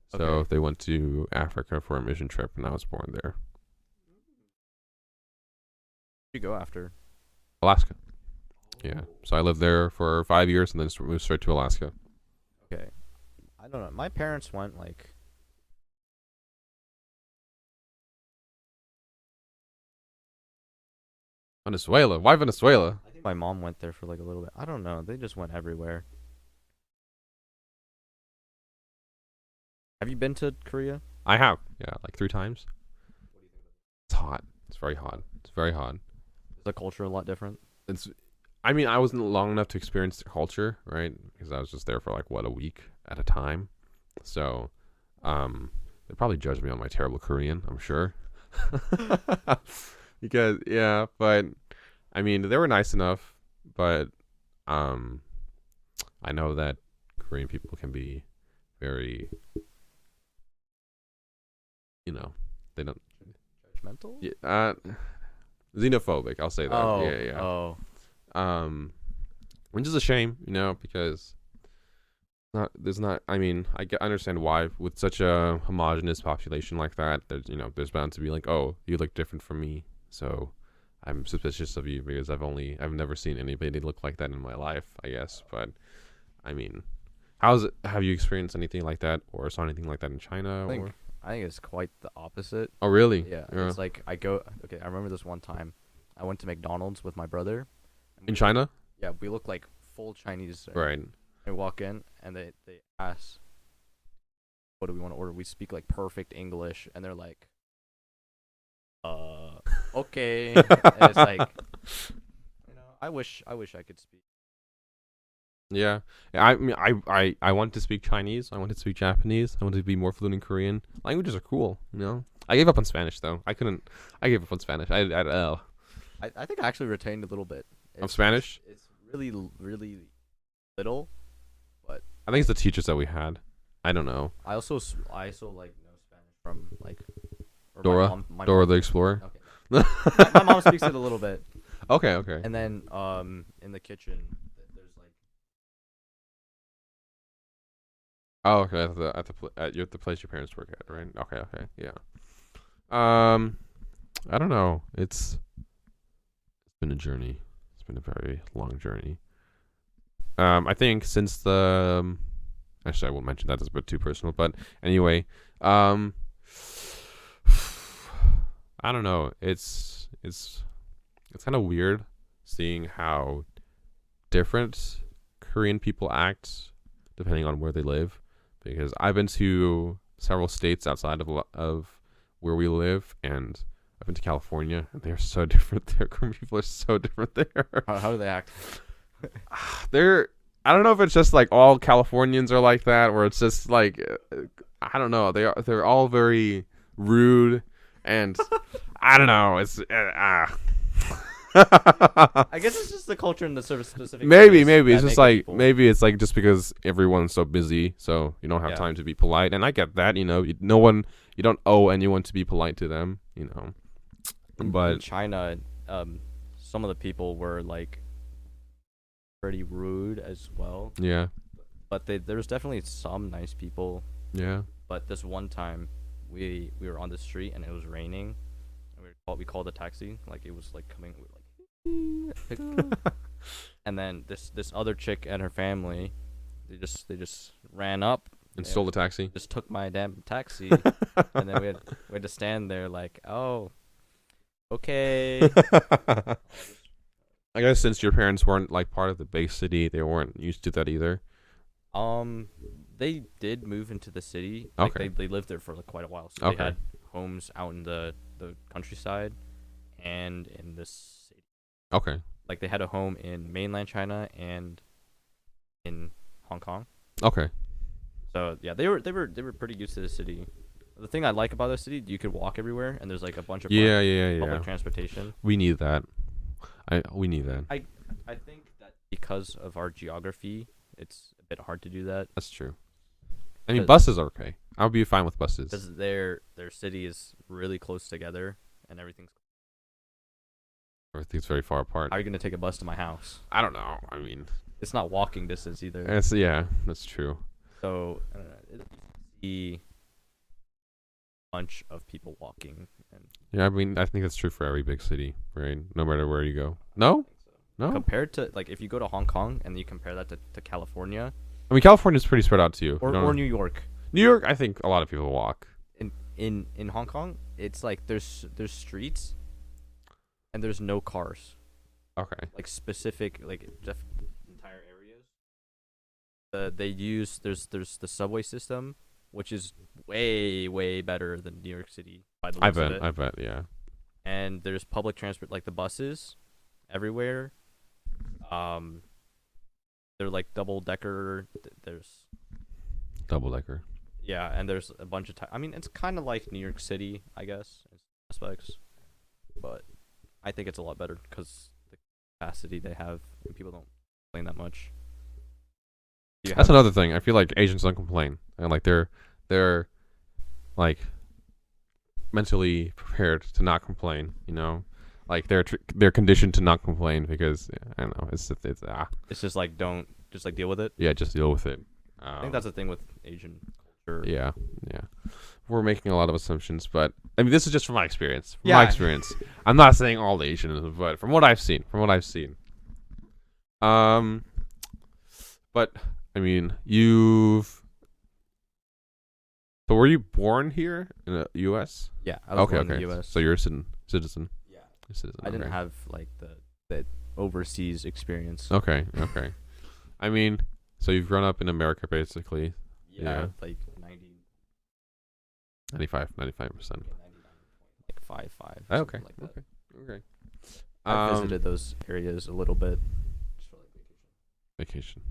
Speaker 1: So
Speaker 2: Okay.
Speaker 1: they went to Africa for a mission trip, and I was born there,
Speaker 2: Where'd you go after?
Speaker 1: Alaska. Yeah. So I lived there for 5 years, and then moved straight to Alaska.
Speaker 2: Okay. I don't know. My parents went like.
Speaker 1: Venezuela. Why Venezuela?
Speaker 2: I think my mom went there for like a little bit. I don't know. They just went everywhere. Have you been to Korea?
Speaker 1: I have. Yeah, like 3 times. It's hot. It's very hot. It's very hot.
Speaker 2: Is the culture a lot different?
Speaker 1: I mean, I wasn't long enough to experience the culture, right? Because I was just there for like a week at a time. So, they probably judged me on my terrible Korean, I'm sure. Because yeah, but I mean, they were nice enough, but I know that Korean people can be very, they don't.
Speaker 2: Judgmental?
Speaker 1: Yeah, xenophobic. I'll say that.
Speaker 2: Oh.
Speaker 1: Yeah.
Speaker 2: Oh.
Speaker 1: Which is a shame, because Not there's not. I mean, I understand why with such a homogenous population like that. There's bound to be like, oh, you look different from me, so I'm suspicious of you because I've never seen anybody look like that in my life. I guess, but I mean, how's it? Have you experienced anything like that or saw anything like that in China?
Speaker 2: I think I think it's quite the opposite.
Speaker 1: Oh, really?
Speaker 2: Yeah, it's like I go. Okay, I remember this one time. I went to McDonald's with my brother. And
Speaker 1: In China?
Speaker 2: Yeah, we look like full Chinese.
Speaker 1: Right.
Speaker 2: I walk in and they ask, "What do we want to order?" We speak like perfect English, and they're like, okay." And it's like, I wish I could speak.
Speaker 1: Yeah. I mean, I want to speak Chinese. I want to speak Japanese. I want to be more fluent in Korean. Languages are cool. I gave up on Spanish though. I couldn't. I gave up on Spanish.
Speaker 2: I think I actually retained a little bit.
Speaker 1: Of Spanish.
Speaker 2: It's really little, but
Speaker 1: I think it's the teachers that we had. I don't know.
Speaker 2: I also like know Spanish from like or
Speaker 1: Dora.
Speaker 2: My
Speaker 1: Dora
Speaker 2: mom.
Speaker 1: the Explorer.
Speaker 2: Okay. my mom speaks it a little bit.
Speaker 1: Okay. Okay.
Speaker 2: And then in the kitchen there's like
Speaker 1: Oh, okay. At the place your parents work at, right? Okay. Okay. Yeah. I don't know. It's been a journey. It's been a very long journey. I think since the actually I won't mention that. That's a bit too personal. But anyway, I don't know. It's kind of weird seeing how different Korean people act depending on where they live. Because I've been to several states outside of where we live, and I've been to California, and they're so different there. Korean people are so different there.
Speaker 2: how do they act?
Speaker 1: I don't know if it's just like all Californians are like that, or it's just like I don't know. They're all very rude, and I don't know. It's
Speaker 2: I guess it's just the culture in the service specific.
Speaker 1: maybe it's just like
Speaker 2: people.
Speaker 1: maybe it's like just because everyone's so busy, so you don't have time to be polite, and I get that. You don't owe anyone to be polite to them. But
Speaker 2: in China, some of the people were like pretty rude as well.
Speaker 1: yeah,
Speaker 2: But there was definitely some nice people.
Speaker 1: yeah.
Speaker 2: But this one time, we were on the street and it was raining, and we called a taxi. Like it was like coming, and then this other chick and her family, they just ran up
Speaker 1: And stole the taxi.
Speaker 2: just took my damn taxi, and then we had to stand there like, oh, okay.
Speaker 1: I guess since your parents weren't like part of the big city, they weren't used to that either.
Speaker 2: They did move into the city. Like
Speaker 1: Okay.
Speaker 2: they lived there for like quite a while. So
Speaker 1: Okay.
Speaker 2: they had homes out in the countryside and in the city.
Speaker 1: Okay.
Speaker 2: Like they had a home in mainland China and in Hong Kong.
Speaker 1: Okay.
Speaker 2: So yeah, they were pretty used to the city. The thing I like about the city, you could walk everywhere, and there's like a bunch of public transportation.
Speaker 1: We need that. We need that.
Speaker 2: I think that because of our geography, it's a bit hard to do that.
Speaker 1: That's true. I mean, buses are okay. I'll be fine with buses.
Speaker 2: Because their city is really close together, and everything's.
Speaker 1: Everything's very far apart.
Speaker 2: How are you gonna take a bus to my house?
Speaker 1: I don't know. I mean,
Speaker 2: It's not walking distance either.
Speaker 1: that's true.
Speaker 2: So see a bunch of people walking. And
Speaker 1: Yeah, I mean, I think that's true for every big city, right? No matter where you go. No? No?
Speaker 2: compared to like if you go to Hong Kong and you compare that to California
Speaker 1: I mean, California's pretty spread out too.
Speaker 2: or New York.
Speaker 1: New York, I think a lot of people walk.
Speaker 2: In Hong Kong, it's like there's streets and there's no cars.
Speaker 1: Okay.
Speaker 2: Like specific like entire areas. They use there's the subway system, which is way better than New York City by the looks of it.
Speaker 1: I bet, yeah.
Speaker 2: And there's public transport like the buses everywhere. They're like double decker. There's
Speaker 1: Double decker.
Speaker 2: yeah, and there's a bunch of I mean, it's kind of like New York City, I guess, in some aspects, but I think it's a lot better because the capacity they have, and people don't complain that much.
Speaker 1: That's another thing. I feel like Asians don't complain, and like they're like mentally prepared to not complain. Like they're conditioned to not complain because I don't know. It's
Speaker 2: It's just like don't just like deal with it.
Speaker 1: yeah, just deal with it.
Speaker 2: I think that's the thing with Asian culture.
Speaker 1: Yeah, yeah. We're making a lot of assumptions, but I mean, this is just from my experience. From
Speaker 2: Yeah.
Speaker 1: my experience, I'm not saying all Asians, but from what I've seen, But I mean, So were you born here in the U.S.?
Speaker 2: Yeah, I was
Speaker 1: Okay,
Speaker 2: born in
Speaker 1: okay.
Speaker 2: the U.S.
Speaker 1: So you're a citizen.
Speaker 2: Yeah,
Speaker 1: A citizen.
Speaker 2: I didn't
Speaker 1: okay.
Speaker 2: have like the overseas experience.
Speaker 1: Okay, okay. I mean, so you've grown up in America basically.
Speaker 2: Yeah,
Speaker 1: Yeah.
Speaker 2: like
Speaker 1: 95%.
Speaker 2: like 5.
Speaker 1: Okay.
Speaker 2: Like that.
Speaker 1: Okay.
Speaker 2: I visited those areas a little bit. Just for like
Speaker 1: Vacation.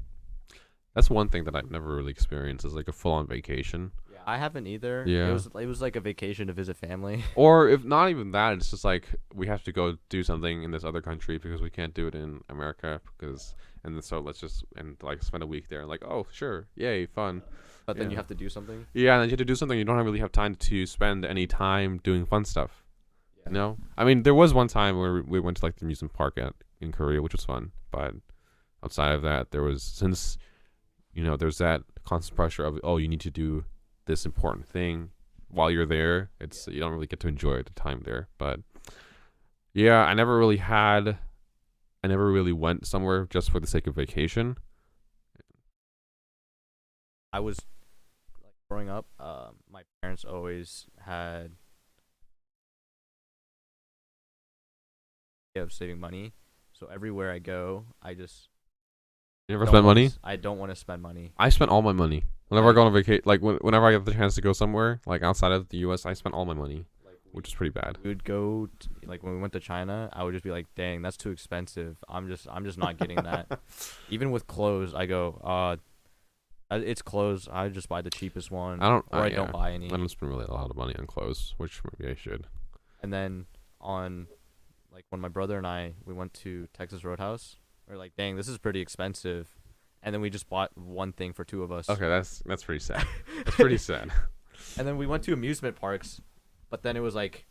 Speaker 1: That's one thing that I've never really experienced is like a full-on vacation.
Speaker 2: Yeah, I haven't either.
Speaker 1: Yeah.
Speaker 2: It was like a vacation to visit family.
Speaker 1: Or if not even that, it's just like we have to go do something in this other country because we can't do it in America and then so let's just like spend a week there. Like, oh sure, yay, fun.
Speaker 2: But then
Speaker 1: Yeah.
Speaker 2: you have to do something.
Speaker 1: Yeah, and then you have to do something. You don't really have time to spend any time doing fun stuff.
Speaker 2: Yeah.
Speaker 1: No, I mean there was one time where we went to like the amusement park in Korea, which was fun. But outside of that, since there's that constant pressure of you need to do this important thing while you're there. You don't really get to enjoy the time there. But yeah, I never really went somewhere just for the sake of vacation.
Speaker 2: I was like growing up. My parents always had of saving money, so everywhere I go, I just
Speaker 1: You never spent money?
Speaker 2: I don't want to spend money.
Speaker 1: I spent all my money. Whenever I go on vacation, like whenever I get the chance to go somewhere, like outside of the U.S., I spent all my money, which is pretty bad.
Speaker 2: We would go like when we went to China, I would just be like, "Dang, that's too expensive. I'm just not getting that." Even with clothes, I go, it's clothes. I just buy the cheapest one.
Speaker 1: I don't
Speaker 2: buy any.
Speaker 1: I don't spend really a lot of money on clothes, which maybe I should.
Speaker 2: And then on, like when my brother and we went to Texas Roadhouse, we were like, "Dang, this is pretty expensive." And then we just bought one thing for two of us.
Speaker 1: Okay, that's pretty sad. That's pretty sad.
Speaker 2: And then we went to amusement parks, but then it was like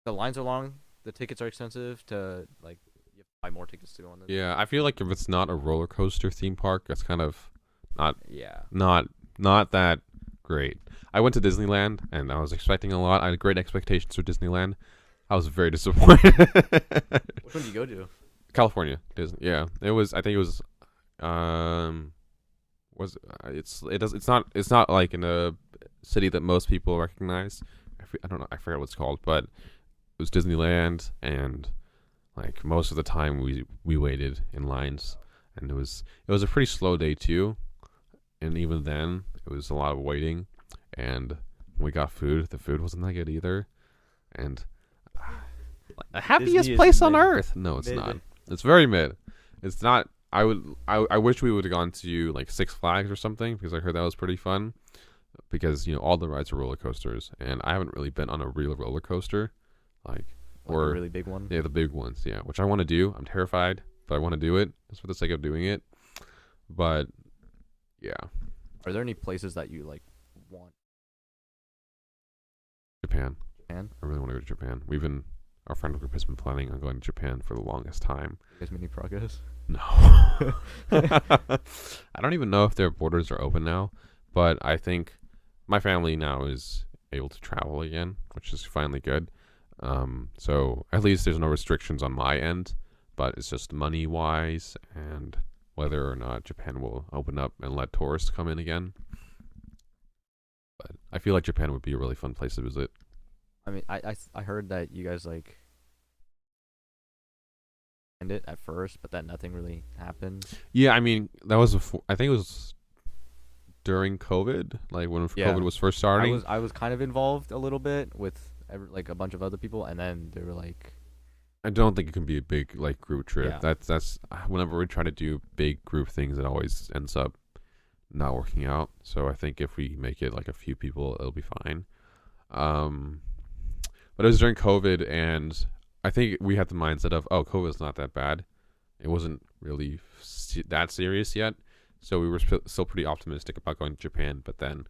Speaker 2: the lines are long, the tickets are expensive to like you have to buy more tickets to go on this.
Speaker 1: Yeah, I feel like if it's not a roller coaster theme park, that's kind of not that great. I went to Disneyland and I was expecting a lot. I had great expectations for Disneyland. I was very disappointed.
Speaker 2: Which one did you go to?
Speaker 1: California, Disney. Yeah, it was. I think it was. It's not like in a city that most people recognize. I don't know. I forget what it's called, but it was Disneyland, and like most of the time we waited in lines, and it was a pretty slow day too, and even then it was a lot of waiting, and when we got food, the food wasn't that good either, and the happiest place on earth. No, it's not. It's very mid. It's not. I wish we would have gone to like Six Flags or something because I heard that was pretty fun. Because all the rides are roller coasters, and I haven't really been on a real roller coaster, like
Speaker 2: a really big one.
Speaker 1: Yeah, the big ones. Yeah, which I want to do. I'm terrified, but I want to do it just for the sake of doing it. But yeah.
Speaker 2: Are there any places that you like want?
Speaker 1: Japan.
Speaker 2: I
Speaker 1: really want to go to Japan. Our friend group has been planning on going to Japan for the longest time.
Speaker 2: You guys made any progress?
Speaker 1: No. I don't even know if their borders are open now, but I think my family now is able to travel again, which is finally good. So at least there's no restrictions on my end, but it's just money wise and whether or not Japan will open up and let tourists come in again. But I feel like Japan would be a really fun place to visit.
Speaker 2: I mean, I heard that you guys like end it at first, but that nothing really happened.
Speaker 1: Yeah, I mean that was I think it was during COVID, like when COVID was first starting.
Speaker 2: I was kind of involved a little bit with like a bunch of other people, and then they were like,
Speaker 1: I don't think it can be a big like group trip.
Speaker 2: Yeah.
Speaker 1: That's whenever we try to do big group things, it always ends up not working out. So I think if we make it like a few people, it'll be fine. But it was during COVID, and I think we had the mindset of, COVID's not that bad. It wasn't really that serious yet. So we were still pretty optimistic about going to Japan. But then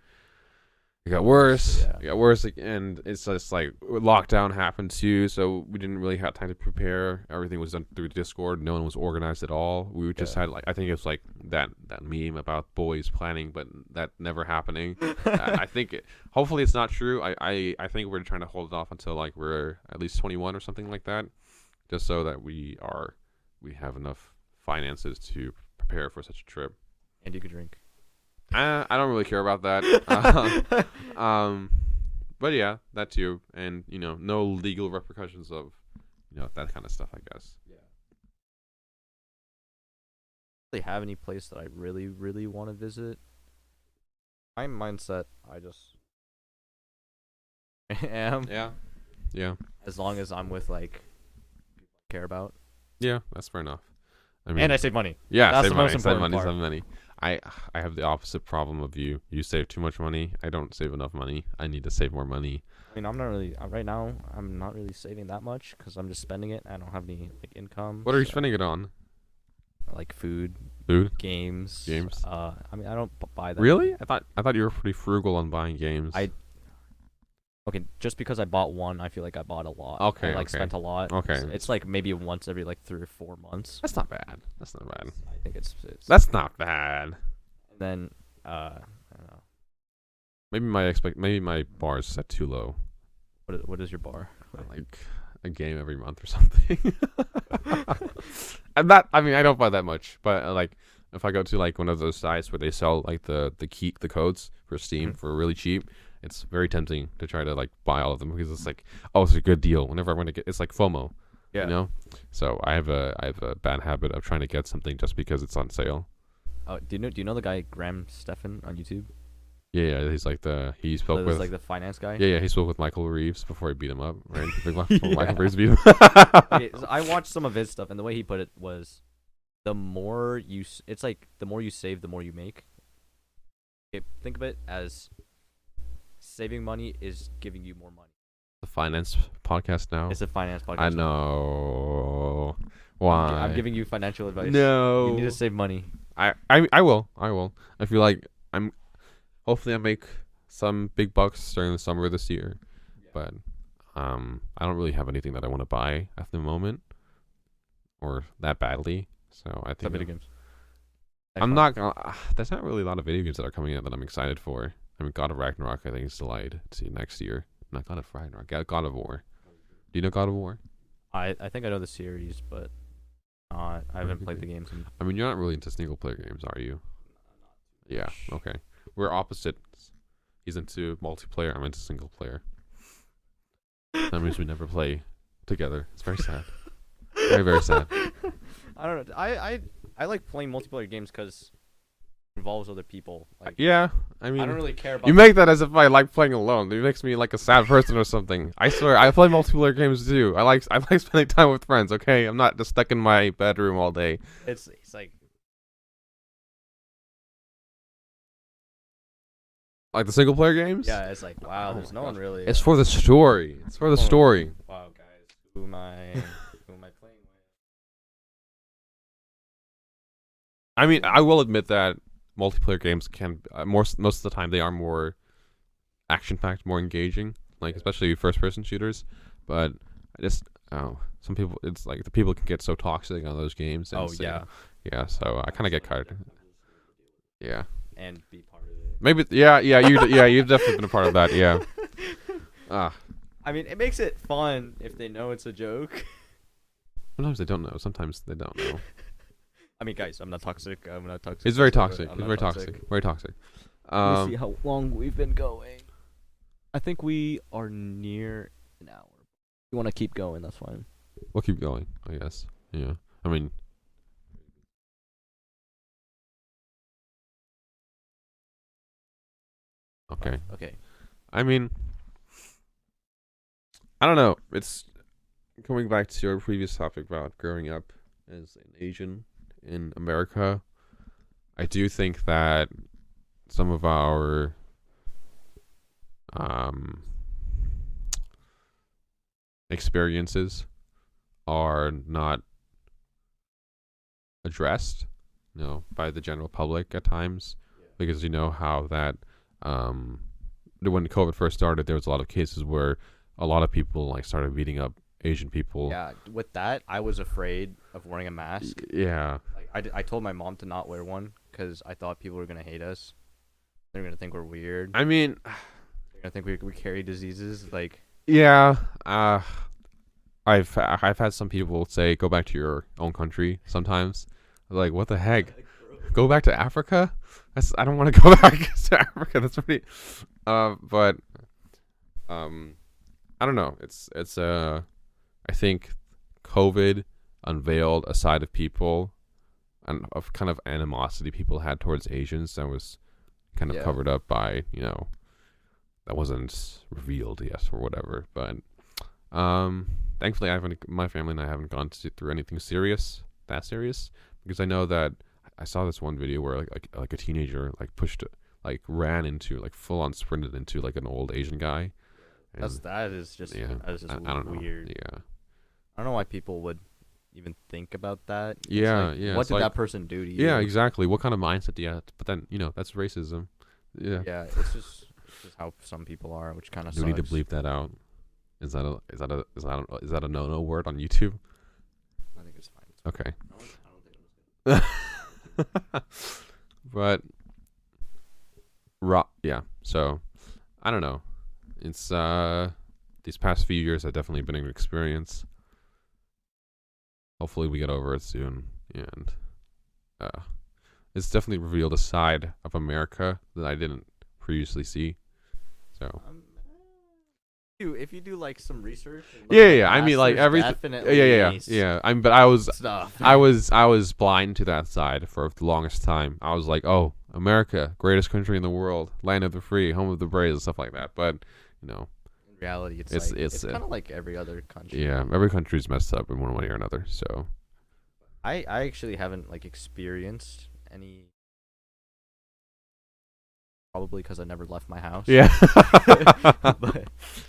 Speaker 1: It got worse.
Speaker 2: Yeah.
Speaker 1: It got worse, and it's just like lockdown happened too, so we didn't really have time to prepare. Everything was done through Discord. No one was organized at all. We just had like I think it's like that meme about boys planning, but that never happening. I think hopefully it's not true. I think we're trying to hold it off until like we're at least 21 or something like that, just so that we have enough finances to prepare for such a trip.
Speaker 2: And you could drink.
Speaker 1: I don't really care about that. But yeah, that too, and no legal repercussions of, that kind of stuff. I guess.
Speaker 2: Yeah. They have any place that I really, really want to visit? My mindset, I just am.
Speaker 1: Yeah. Yeah.
Speaker 2: As long as I'm with like people I care about.
Speaker 1: Yeah, that's fair enough. I mean,
Speaker 2: And I save money.
Speaker 1: yeah,
Speaker 2: That's
Speaker 1: save
Speaker 2: the
Speaker 1: money,
Speaker 2: most
Speaker 1: save
Speaker 2: important
Speaker 1: money,
Speaker 2: part.
Speaker 1: save money. I have the opposite problem of you. You save too much money. I don't save enough money. I need to save more money.
Speaker 2: I mean, I'm not really right now. I'm not really saving that much because I'm just spending it. I don't have any like income.
Speaker 1: What are you
Speaker 2: so,
Speaker 1: spending it on?
Speaker 2: Like food,
Speaker 1: Food?
Speaker 2: games.
Speaker 1: Games?
Speaker 2: I mean, I don't buy that.
Speaker 1: Really? I thought you were pretty frugal on buying games.
Speaker 2: Okay, just because I bought one, I feel like I bought a lot.
Speaker 1: Okay,
Speaker 2: I, like
Speaker 1: okay.
Speaker 2: spent a lot.
Speaker 1: Okay.
Speaker 2: It's like maybe once every like 3 or 4 months.
Speaker 1: That's not bad. That's not bad.
Speaker 2: I think it's
Speaker 1: That's not bad.
Speaker 2: And then I don't know.
Speaker 1: Maybe my bar is set too low.
Speaker 2: What is your bar?
Speaker 1: Like a game every month or something. I don't buy that much, but like if I go to like one of those sites where they sell like the codes for Steam for really cheap, it's very tempting to try to like buy all of them because it's like, oh, it's a good deal. Whenever I want to get, it's like FOMO, So I have a bad habit of trying to get something just because it's on sale.
Speaker 2: Oh, do you know the guy Graham Stephan on YouTube?
Speaker 1: Yeah, he's like he spoke with
Speaker 2: like the finance guy.
Speaker 1: Yeah, he spoke with Michael Reeves before he beat him up, right?
Speaker 2: Yeah.
Speaker 1: Michael Reeves beat him.
Speaker 2: Okay, so I watched some of his stuff, and the way he put it was, the more you save, the more you make. Okay, think of it as saving money is giving you more money.
Speaker 1: The finance podcast now.
Speaker 2: It's a finance podcast.
Speaker 1: I know. Why?
Speaker 2: I'm giving you financial advice.
Speaker 1: No.
Speaker 2: You need to save money.
Speaker 1: I will. I feel like hopefully I make some big bucks during the summer this year. Yeah. But I don't really have anything that I want to buy at the moment or that badly. So I think
Speaker 2: video games.
Speaker 1: I'm not gonna there's not really a lot of video games that are coming out that I'm excited for. I mean, God of Ragnarok I think is delayed to see next year. Not God of Ragnarok, God of War. Do you know God of War?
Speaker 2: I think I know the series, but I haven't played the games.
Speaker 1: I mean, you're not really into single player games, are you? Yeah. Okay. We're opposites. He's into multiplayer. I'm into single player. That means we never play together. It's very sad. Very, very sad.
Speaker 2: I don't know. I like playing multiplayer games because it involves other people. Like,
Speaker 1: yeah. I mean,
Speaker 2: I don't really care about.
Speaker 1: You make that as if I like playing alone. It makes me like a sad person or something. I swear, I play multiplayer games too. I like spending time with friends. Okay, I'm not just stuck in my bedroom all day.
Speaker 2: It's
Speaker 1: like the single player games.
Speaker 2: Yeah, it's like wow. There's no one really.
Speaker 1: It's for the story. It's for the story.
Speaker 2: Wow, guys, who am I playing with?
Speaker 1: I mean, I will admit that multiplayer games can most of the time they are more action packed, more engaging, like especially first person shooters. But I just some people, it's like the people can get so toxic on those games. And yeah. So I kind of get tired. Yeah.
Speaker 2: And be part of it.
Speaker 1: Maybe you've definitely been a part of that. Yeah.
Speaker 2: I mean, it makes it fun if they know it's a joke.
Speaker 1: Sometimes they don't know. Sometimes they don't know.
Speaker 2: I mean, guys, I'm not toxic.
Speaker 1: It's very toxic. It's very toxic. Very toxic.
Speaker 2: Let's see how long we've been going. I think we are near an hour. You want to keep going? That's fine.
Speaker 1: We'll keep going, I guess. Yeah. I mean. Okay.
Speaker 2: Okay.
Speaker 1: I mean, I don't know. It's going back to your previous topic about growing up as an Asian in America. I do think that some of our experiences are not addressed, by the general public at times, because you know how that when COVID first started, there was a lot of cases where a lot of people like started beating up Asian people.
Speaker 2: Yeah, with that, I was afraid of wearing a mask.
Speaker 1: Yeah.
Speaker 2: Like I told my mom to not wear one because I thought people were gonna hate us. They're gonna think we're weird.
Speaker 1: I mean,
Speaker 2: They're gonna think we carry diseases. Like,
Speaker 1: yeah. I've had some people say go back to your own country sometimes. Like, what the heck? Go back to Africa? I don't want to go back to Africa. That's pretty. But I don't know. It's I think COVID unveiled a side of people and of kind of animosity people had towards Asians that was kind of covered up by, that wasn't revealed, yes, or whatever. But thankfully, my family and I haven't gone through anything that serious, because I know that I saw this one video where like a teenager ran into full on sprinted into like an old Asian guy.
Speaker 2: that is just
Speaker 1: I don't know.
Speaker 2: weird.
Speaker 1: Yeah.
Speaker 2: I don't know why people would even think about that.
Speaker 1: Yeah,
Speaker 2: like,
Speaker 1: yeah.
Speaker 2: What did that person do to you?
Speaker 1: Yeah, exactly. What kind of mindset do you have? But then, that's racism. Yeah.
Speaker 2: Yeah, it's just how some people are, which kind of sucks.
Speaker 1: Do we need to bleep that out? Is that a no word on YouTube?
Speaker 2: I think it's fine.
Speaker 1: Okay.
Speaker 2: I don't think
Speaker 1: But yeah. So I don't know. It's these past few years have definitely been an experience. Hopefully we get over it soon, and it's definitely revealed a side of America that I didn't previously see. So
Speaker 2: if you do like some research,
Speaker 1: yeah. I mean, like everything. Yeah. I was blind to that side for the longest time. I was like, oh, America, greatest country in the world, land of the free, home of the brave, and stuff like that. But
Speaker 2: in reality, it's kind of like every other country.
Speaker 1: Yeah, every country's messed up in one way or another. So
Speaker 2: I actually haven't experienced any. Probably because I never left my house.
Speaker 1: Yeah.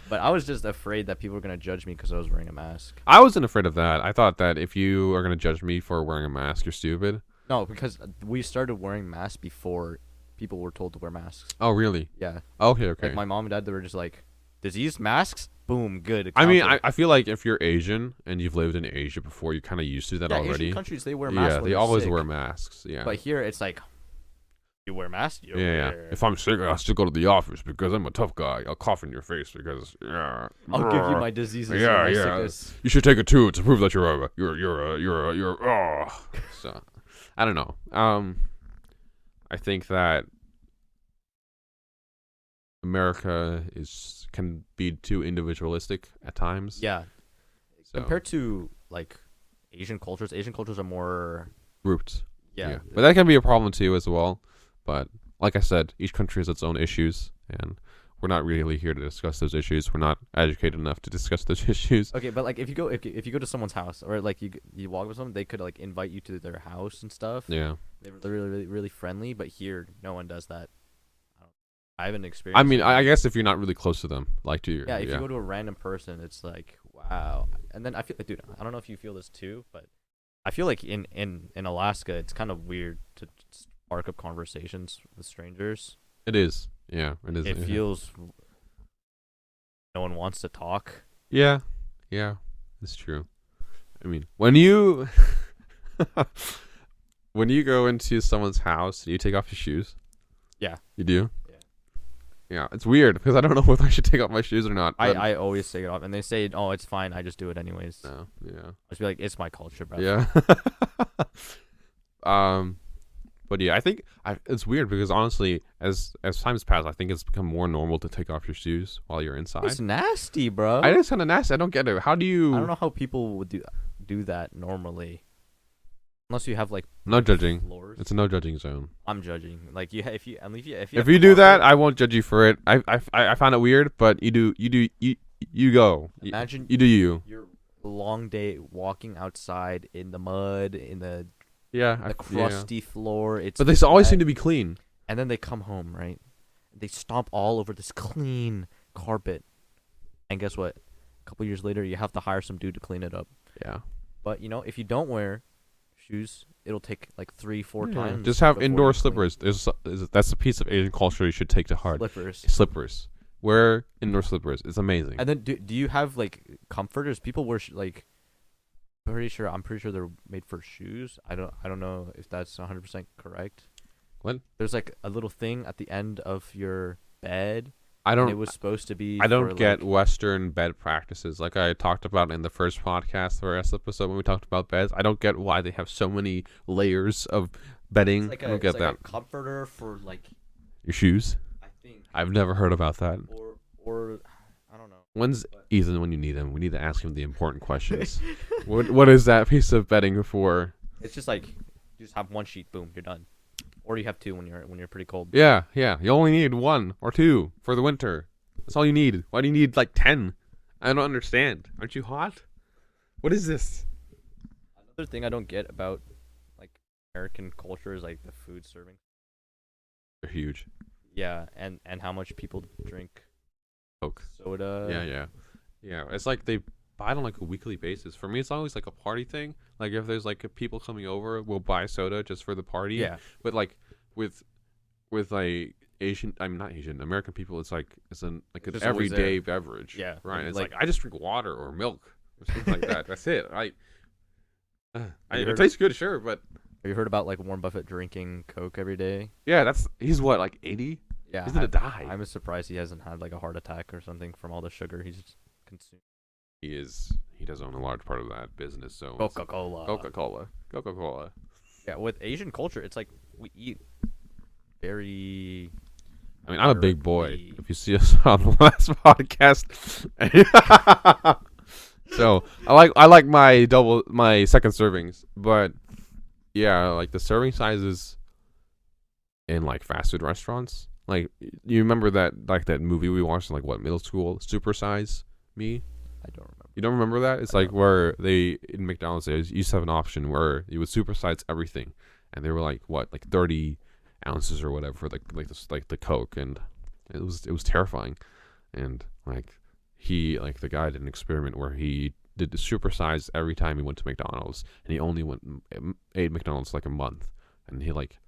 Speaker 2: but I was just afraid that people were gonna judge me because I was wearing a mask.
Speaker 1: I wasn't afraid of that. I thought that if you are gonna judge me for wearing a mask, you're stupid.
Speaker 2: No, because we started wearing masks before people were told to wear masks.
Speaker 1: Oh, really?
Speaker 2: Yeah.
Speaker 1: Okay.
Speaker 2: Like my mom and dad, they were just like, disease masks? Boom, good.
Speaker 1: I mean, I feel like if you're Asian and you've lived in Asia before, you're kind of used to that already.
Speaker 2: Asian countries, they wear masks.
Speaker 1: Yeah, they always wear masks. Yeah.
Speaker 2: But here, it's like, you wear masks?
Speaker 1: Yeah. If I'm sick, I'll still go to the office because I'm a tough guy. I'll cough in your face because
Speaker 2: I'll give you my diseases.
Speaker 1: Yeah.
Speaker 2: Sickness.
Speaker 1: You should take it too to prove that you're So, I don't know. I think that America can be too individualistic at times.
Speaker 2: Yeah.
Speaker 1: So.
Speaker 2: Compared to Asian cultures are more
Speaker 1: grouped.
Speaker 2: Yeah.
Speaker 1: But that can be a problem too as well. But like I said, each country has its own issues, and we're not really here to discuss those issues. We're not educated enough to discuss those issues.
Speaker 2: Okay, but if you go to someone's house, or you walk with someone, they could invite you to their house and stuff.
Speaker 1: Yeah.
Speaker 2: They're really really friendly, but here no one does that. I haven't experienced.
Speaker 1: I mean, I guess if you're not really close to them, if you
Speaker 2: go to a random person, it's like wow. And then I feel dude, I don't know if you feel this too, but I feel like in Alaska, it's kind of weird to spark up conversations with strangers.
Speaker 1: It is. Yeah, it is.
Speaker 2: It feels no one wants to talk.
Speaker 1: Yeah, it's true. I mean, when you go into someone's house, do you take off your shoes?
Speaker 2: Yeah.
Speaker 1: You do? Yeah, it's weird because I don't know whether I should take off my shoes or not.
Speaker 2: I always take it off, and they say, "Oh, it's fine. I just do it anyways."
Speaker 1: No, yeah.
Speaker 2: I just be like, "It's my culture, bro."
Speaker 1: Yeah. But yeah, I think it's weird because honestly, as time's passed, I think it's become more normal to take off your shoes while you're inside.
Speaker 2: It's nasty, bro.
Speaker 1: It's kind of nasty. I don't get it. How do you?
Speaker 2: I don't know how people would do that normally. Unless you have
Speaker 1: no judging.
Speaker 2: Floors.
Speaker 1: It's a no judging zone.
Speaker 2: I'm judging. If
Speaker 1: you do that, I won't judge you for it. I find it weird, but you go.
Speaker 2: Imagine
Speaker 1: you do you.
Speaker 2: Your long day walking outside in the mud, in the crusty floor. But
Speaker 1: they always seem to be clean.
Speaker 2: And then they come home, right? They stomp all over this clean carpet, and guess what? A couple years later, you have to hire some dude to clean it up.
Speaker 1: Yeah.
Speaker 2: But if you don't wear shoes, it'll take 3-4 times.
Speaker 1: Just have indoor slippers. That's a piece of Asian culture you should take to heart.
Speaker 2: Slippers.
Speaker 1: Wear indoor slippers. It's amazing.
Speaker 2: And then do you have like comforters? People wear like I'm pretty sure they're made for shoes. I don't know if that's 100% correct.
Speaker 1: What?
Speaker 2: There's like a little thing at the end of your bed.
Speaker 1: I
Speaker 2: And
Speaker 1: don't.
Speaker 2: it was supposed to be.
Speaker 1: I don't
Speaker 2: for,
Speaker 1: get
Speaker 2: like,
Speaker 1: Western bed practices like I talked about in the first podcast or last episode when we talked about beds. I don't get why they have so many layers of bedding.
Speaker 2: It's like
Speaker 1: I don't get that.
Speaker 2: a comforter for like
Speaker 1: Your shoes?
Speaker 2: I think
Speaker 1: I've never heard about that.
Speaker 2: or I don't know.
Speaker 1: When's Ethan when you need him? We need to ask him the important questions. What is that piece of bedding for?
Speaker 2: It's just like you just have one sheet, boom, you're done. Or you have two when you're pretty cold.
Speaker 1: Yeah. You only need 1 or 2 for the winter. That's all you need. Why do you need like 10? I don't understand. Aren't you hot? What is this?
Speaker 2: Another thing I don't get about like American culture is like the food serving.
Speaker 1: They're huge.
Speaker 2: Yeah, and how much people drink
Speaker 1: Coke.
Speaker 2: soda.
Speaker 1: Yeah. It's like they buy it on like a weekly basis. For me, it's always like a party thing. Like if there's like people coming over, we'll buy soda just for the party.
Speaker 2: Yeah.
Speaker 1: But like with like not Asian, American people, it's like an
Speaker 2: Just always
Speaker 1: everyday beverage.
Speaker 2: Yeah,
Speaker 1: Right. It's
Speaker 2: like-
Speaker 1: like I just drink water or milk or something like that. That's it.
Speaker 2: you
Speaker 1: It
Speaker 2: heard-
Speaker 1: tastes good, sure, but
Speaker 2: Have you heard about like Warren Buffett drinking Coke every day?
Speaker 1: yeah, he's what, like 80?
Speaker 2: Yeah.
Speaker 1: He's gonna die.
Speaker 2: I'm surprised he hasn't had like a heart attack or something from all the sugar he's consumed.
Speaker 1: He does own a large part of that business, so
Speaker 2: Coca-Cola.
Speaker 1: Coca-Cola.
Speaker 2: Yeah, with Asian culture, it's like we eat very.
Speaker 1: I mean, I'm a big boy.
Speaker 2: moderately.
Speaker 1: If you see us on the last podcast, so I like my second servings, but yeah, like the serving sizes in like fast food restaurants. Like you remember that movie we watched in like what, middle school, Super Size Me?
Speaker 2: I don't remember.
Speaker 1: You don't remember that? It's like where they in McDonald's they used to have an option where you would supersize everything, and they were like what, like 30 ounces or whatever for like the Coke, and it was terrifying. And like the guy did an experiment where he did the supersize every time he went to McDonald's, and he only ate McDonald's like a month, and he like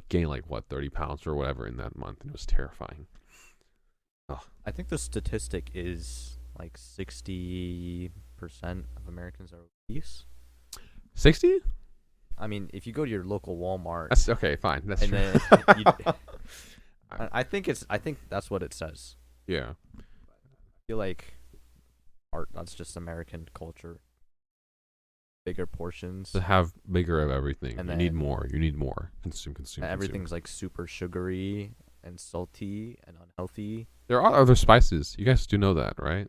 Speaker 1: gained like what, 30 pounds or whatever in that month, and it was terrifying.
Speaker 2: I think the statistic is like 60% of Americans are obese.
Speaker 1: 60?
Speaker 2: I mean, if you go to your local Walmart,
Speaker 1: That's okay, fine. That's
Speaker 2: and
Speaker 1: true.
Speaker 2: then I think that's what it says.
Speaker 1: Yeah.
Speaker 2: I feel like that's just American culture. Bigger portions.
Speaker 1: To have bigger of everything,
Speaker 2: And
Speaker 1: you need
Speaker 2: then-
Speaker 1: more. You need more. Consume.
Speaker 2: And everything's like super sugary and salty and unhealthy.
Speaker 1: There are other spices. You guys do know that, right?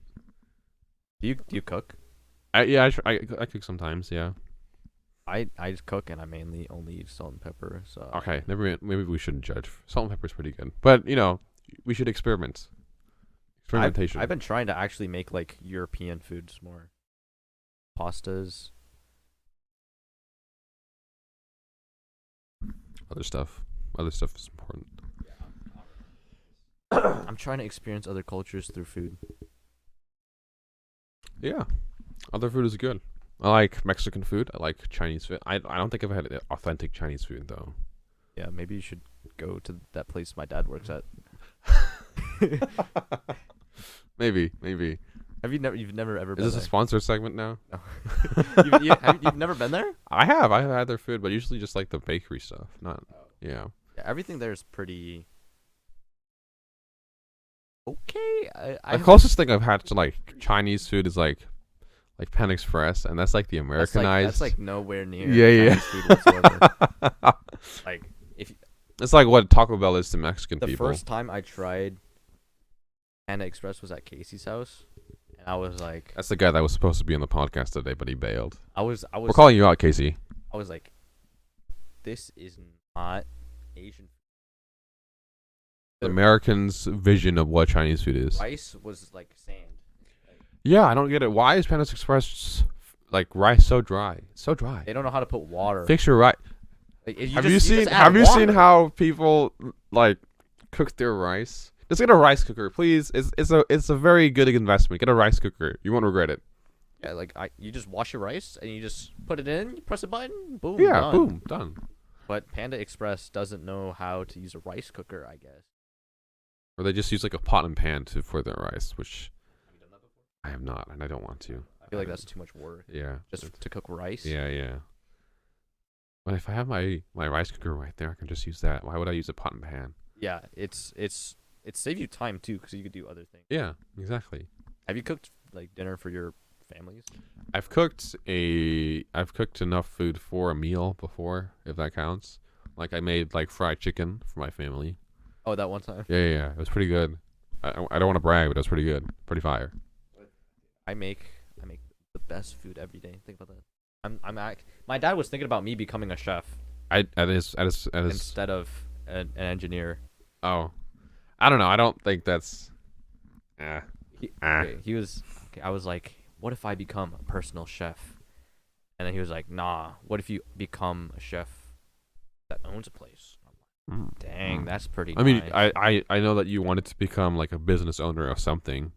Speaker 2: Do you cook?
Speaker 1: I cook sometimes. Yeah.
Speaker 2: I just cook and I mainly only use salt and pepper. So
Speaker 1: Okay. Maybe we shouldn't judge. Salt and pepper is pretty good, but we should experiment. Experimentation.
Speaker 2: I've been trying to actually make like European foods more. Pastas.
Speaker 1: Other stuff is important.
Speaker 2: I'm trying to experience other cultures through food.
Speaker 1: Yeah. Other food is good. I like Mexican food. I like Chinese food. I don't think I've had authentic Chinese food though.
Speaker 2: Yeah, maybe you should go to that place my dad works at.
Speaker 1: Maybe.
Speaker 2: You've never ever been
Speaker 1: Is this a
Speaker 2: there?
Speaker 1: sponsor segment now?
Speaker 2: No. You've never been there?
Speaker 1: I've had their food, but usually just like the bakery stuff. Not. Yeah.
Speaker 2: Yeah, everything there is pretty okay.
Speaker 1: The closest thing I've had to like Chinese food is like Pan Express, and that's like the Americanized.
Speaker 2: That's like nowhere near
Speaker 1: Yeah.
Speaker 2: Chinese food whatsoever. Like
Speaker 1: It's like what Taco Bell is to Mexican
Speaker 2: the
Speaker 1: people.
Speaker 2: first time I tried Panda Express was at Casey's house, and I was like,
Speaker 1: That's the guy that was supposed to be on the podcast today, but he bailed.
Speaker 2: I was
Speaker 1: We're calling you out, Casey.
Speaker 2: I was like, this is not Asian.
Speaker 1: The Americans' vision of what Chinese food is.
Speaker 2: Rice was like sand.
Speaker 1: Yeah, I don't get it. Why is Panda Express like rice so dry? So dry.
Speaker 2: They don't know how to put water.
Speaker 1: Fix your rice.
Speaker 2: Like,
Speaker 1: Have you seen how people like cook their rice? Just get a rice cooker, please. It's a very good investment. Get a rice cooker. You won't regret it.
Speaker 2: Yeah, like you just wash your rice and you just put it in, you press a button, boom,
Speaker 1: Yeah,
Speaker 2: done.
Speaker 1: boom, done.
Speaker 2: But Panda Express doesn't know how to use a rice cooker, I guess.
Speaker 1: Or they just use like a pot and pan for their rice, which I have not, and I don't want to.
Speaker 2: I feel like that's too much work.
Speaker 1: Yeah.
Speaker 2: Just to cook rice.
Speaker 1: Yeah. But if I have my rice cooker right there, I can just use that. Why would I use a pot and pan?
Speaker 2: Yeah, it saves you time too, because you could do other things.
Speaker 1: Yeah, exactly.
Speaker 2: Have you cooked like dinner for your families?
Speaker 1: I've cooked enough food for a meal before, if that counts. Like I made like fried chicken for my family.
Speaker 2: Oh, that one time.
Speaker 1: Yeah. It was pretty good. I don't want to brag, but it was pretty good. Pretty fire.
Speaker 2: I make the best food every day. Think about that. My dad was thinking about me becoming a chef.
Speaker 1: At his
Speaker 2: instead of an engineer.
Speaker 1: Oh, I don't know. I don't think that's.
Speaker 2: He was. Okay, I was like, what if I become a personal chef? And then he was like, nah. What if you become a chef that owns a place? I'm like, dang, that's pretty.
Speaker 1: I mean,
Speaker 2: nice.
Speaker 1: I know that you wanted to become like a business owner of something.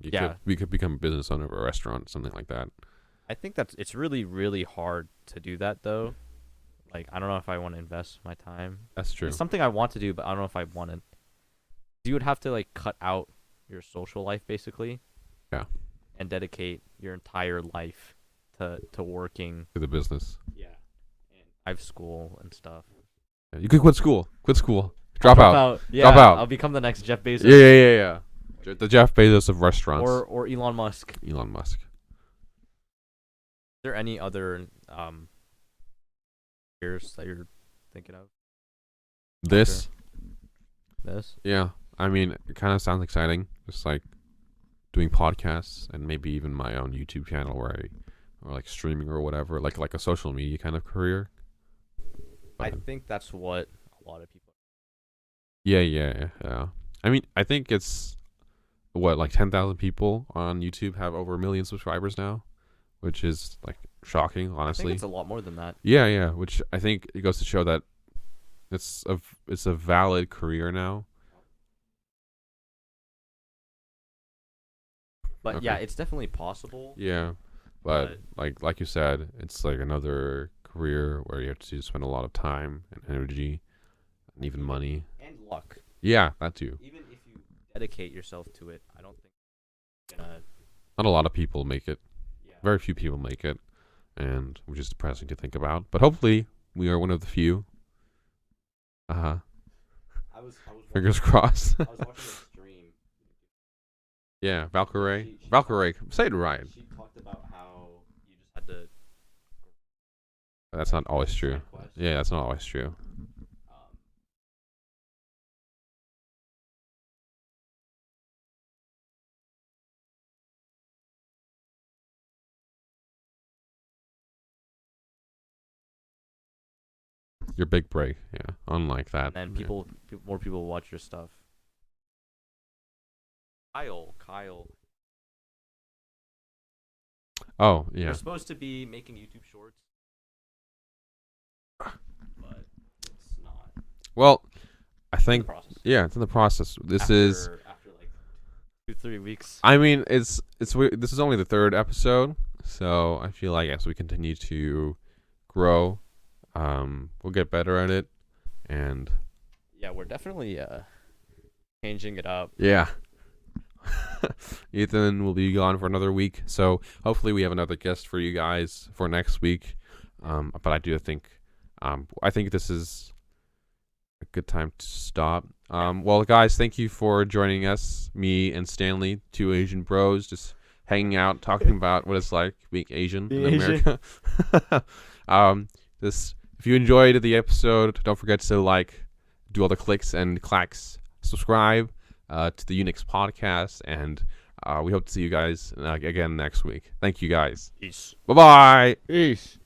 Speaker 1: We could become a business owner of a restaurant, something like that.
Speaker 2: I think it's really, really hard to do that though. Like, I don't know if I want to invest my time.
Speaker 1: That's true.
Speaker 2: It's something I want to do, but I don't know if I want to. You would have to like cut out your social life basically.
Speaker 1: Yeah.
Speaker 2: And dedicate your entire life to working
Speaker 1: To the business.
Speaker 2: Yeah. And I have school and stuff.
Speaker 1: Yeah, you could quit school. Drop out.
Speaker 2: Yeah,
Speaker 1: Drop out.
Speaker 2: I'll become the next Jeff Bezos.
Speaker 1: Yeah. The Jeff Bezos of restaurants.
Speaker 2: Or Elon Musk.
Speaker 1: Elon Musk.
Speaker 2: Is there any other careers that you're thinking of?
Speaker 1: This?
Speaker 2: This?
Speaker 1: Yeah. I mean, it kind of sounds exciting. Just like doing podcasts and maybe even my own YouTube channel or like streaming or whatever, like a social media kind of career.
Speaker 2: I think that's what a lot of people.
Speaker 1: Yeah. I mean, I think it's like 10,000 people on YouTube have over 1 million subscribers now, which is like shocking, honestly.
Speaker 2: I think it's a lot more than that.
Speaker 1: Yeah, which I think it goes to show that it's a valid career now.
Speaker 2: But
Speaker 1: Okay.
Speaker 2: yeah, it's definitely possible.
Speaker 1: Yeah, but like you said, it's like another career where you have to spend a lot of time and energy and even money.
Speaker 2: And luck.
Speaker 1: Yeah, that too.
Speaker 2: Even if you dedicate yourself to it, I don't think you're gonna.
Speaker 1: Not a lot of people make it.
Speaker 2: Yeah.
Speaker 1: Very few people make it, and which is depressing to think about. But hopefully, we are one of the few.
Speaker 2: I was
Speaker 1: Fingers crossed.
Speaker 2: I was watching a stream.
Speaker 1: Yeah, Valkyrie.
Speaker 2: She
Speaker 1: Valkyrie. Say it right.
Speaker 2: She talked about how you just had to.
Speaker 1: That's not always true.
Speaker 2: side quest.
Speaker 1: Yeah, that's not always true. Your big break. Yeah, unlike that.
Speaker 2: And
Speaker 1: yeah.
Speaker 2: more people watch your stuff. Kyle.
Speaker 1: Oh, yeah.
Speaker 2: You're supposed to be making YouTube shorts, but it's not.
Speaker 1: Well, I
Speaker 2: It's in
Speaker 1: think
Speaker 2: the process.
Speaker 1: yeah, it's in the process. This
Speaker 2: After
Speaker 1: is.
Speaker 2: like 2-3 weeks.
Speaker 1: I mean, it's weird. This is only the 3rd episode, so I feel like as we continue to grow, we'll get better at it, and
Speaker 2: Yeah, we're definitely changing it up.
Speaker 1: yeah. Ethan will be gone for another week, so hopefully we have another guest for you guys for next week. But I do think, I think this is a good time to stop. Well, guys, thank you for joining us, me and Stanley, 2 Asian bros, just hanging out, talking about what it's like being Asian in America. If you enjoyed the episode, don't forget to do all the clicks and clacks, subscribe to the Unix podcast, and we hope to see you guys again next week. Thank you guys.
Speaker 2: Peace.
Speaker 1: Bye-bye.
Speaker 2: Peace.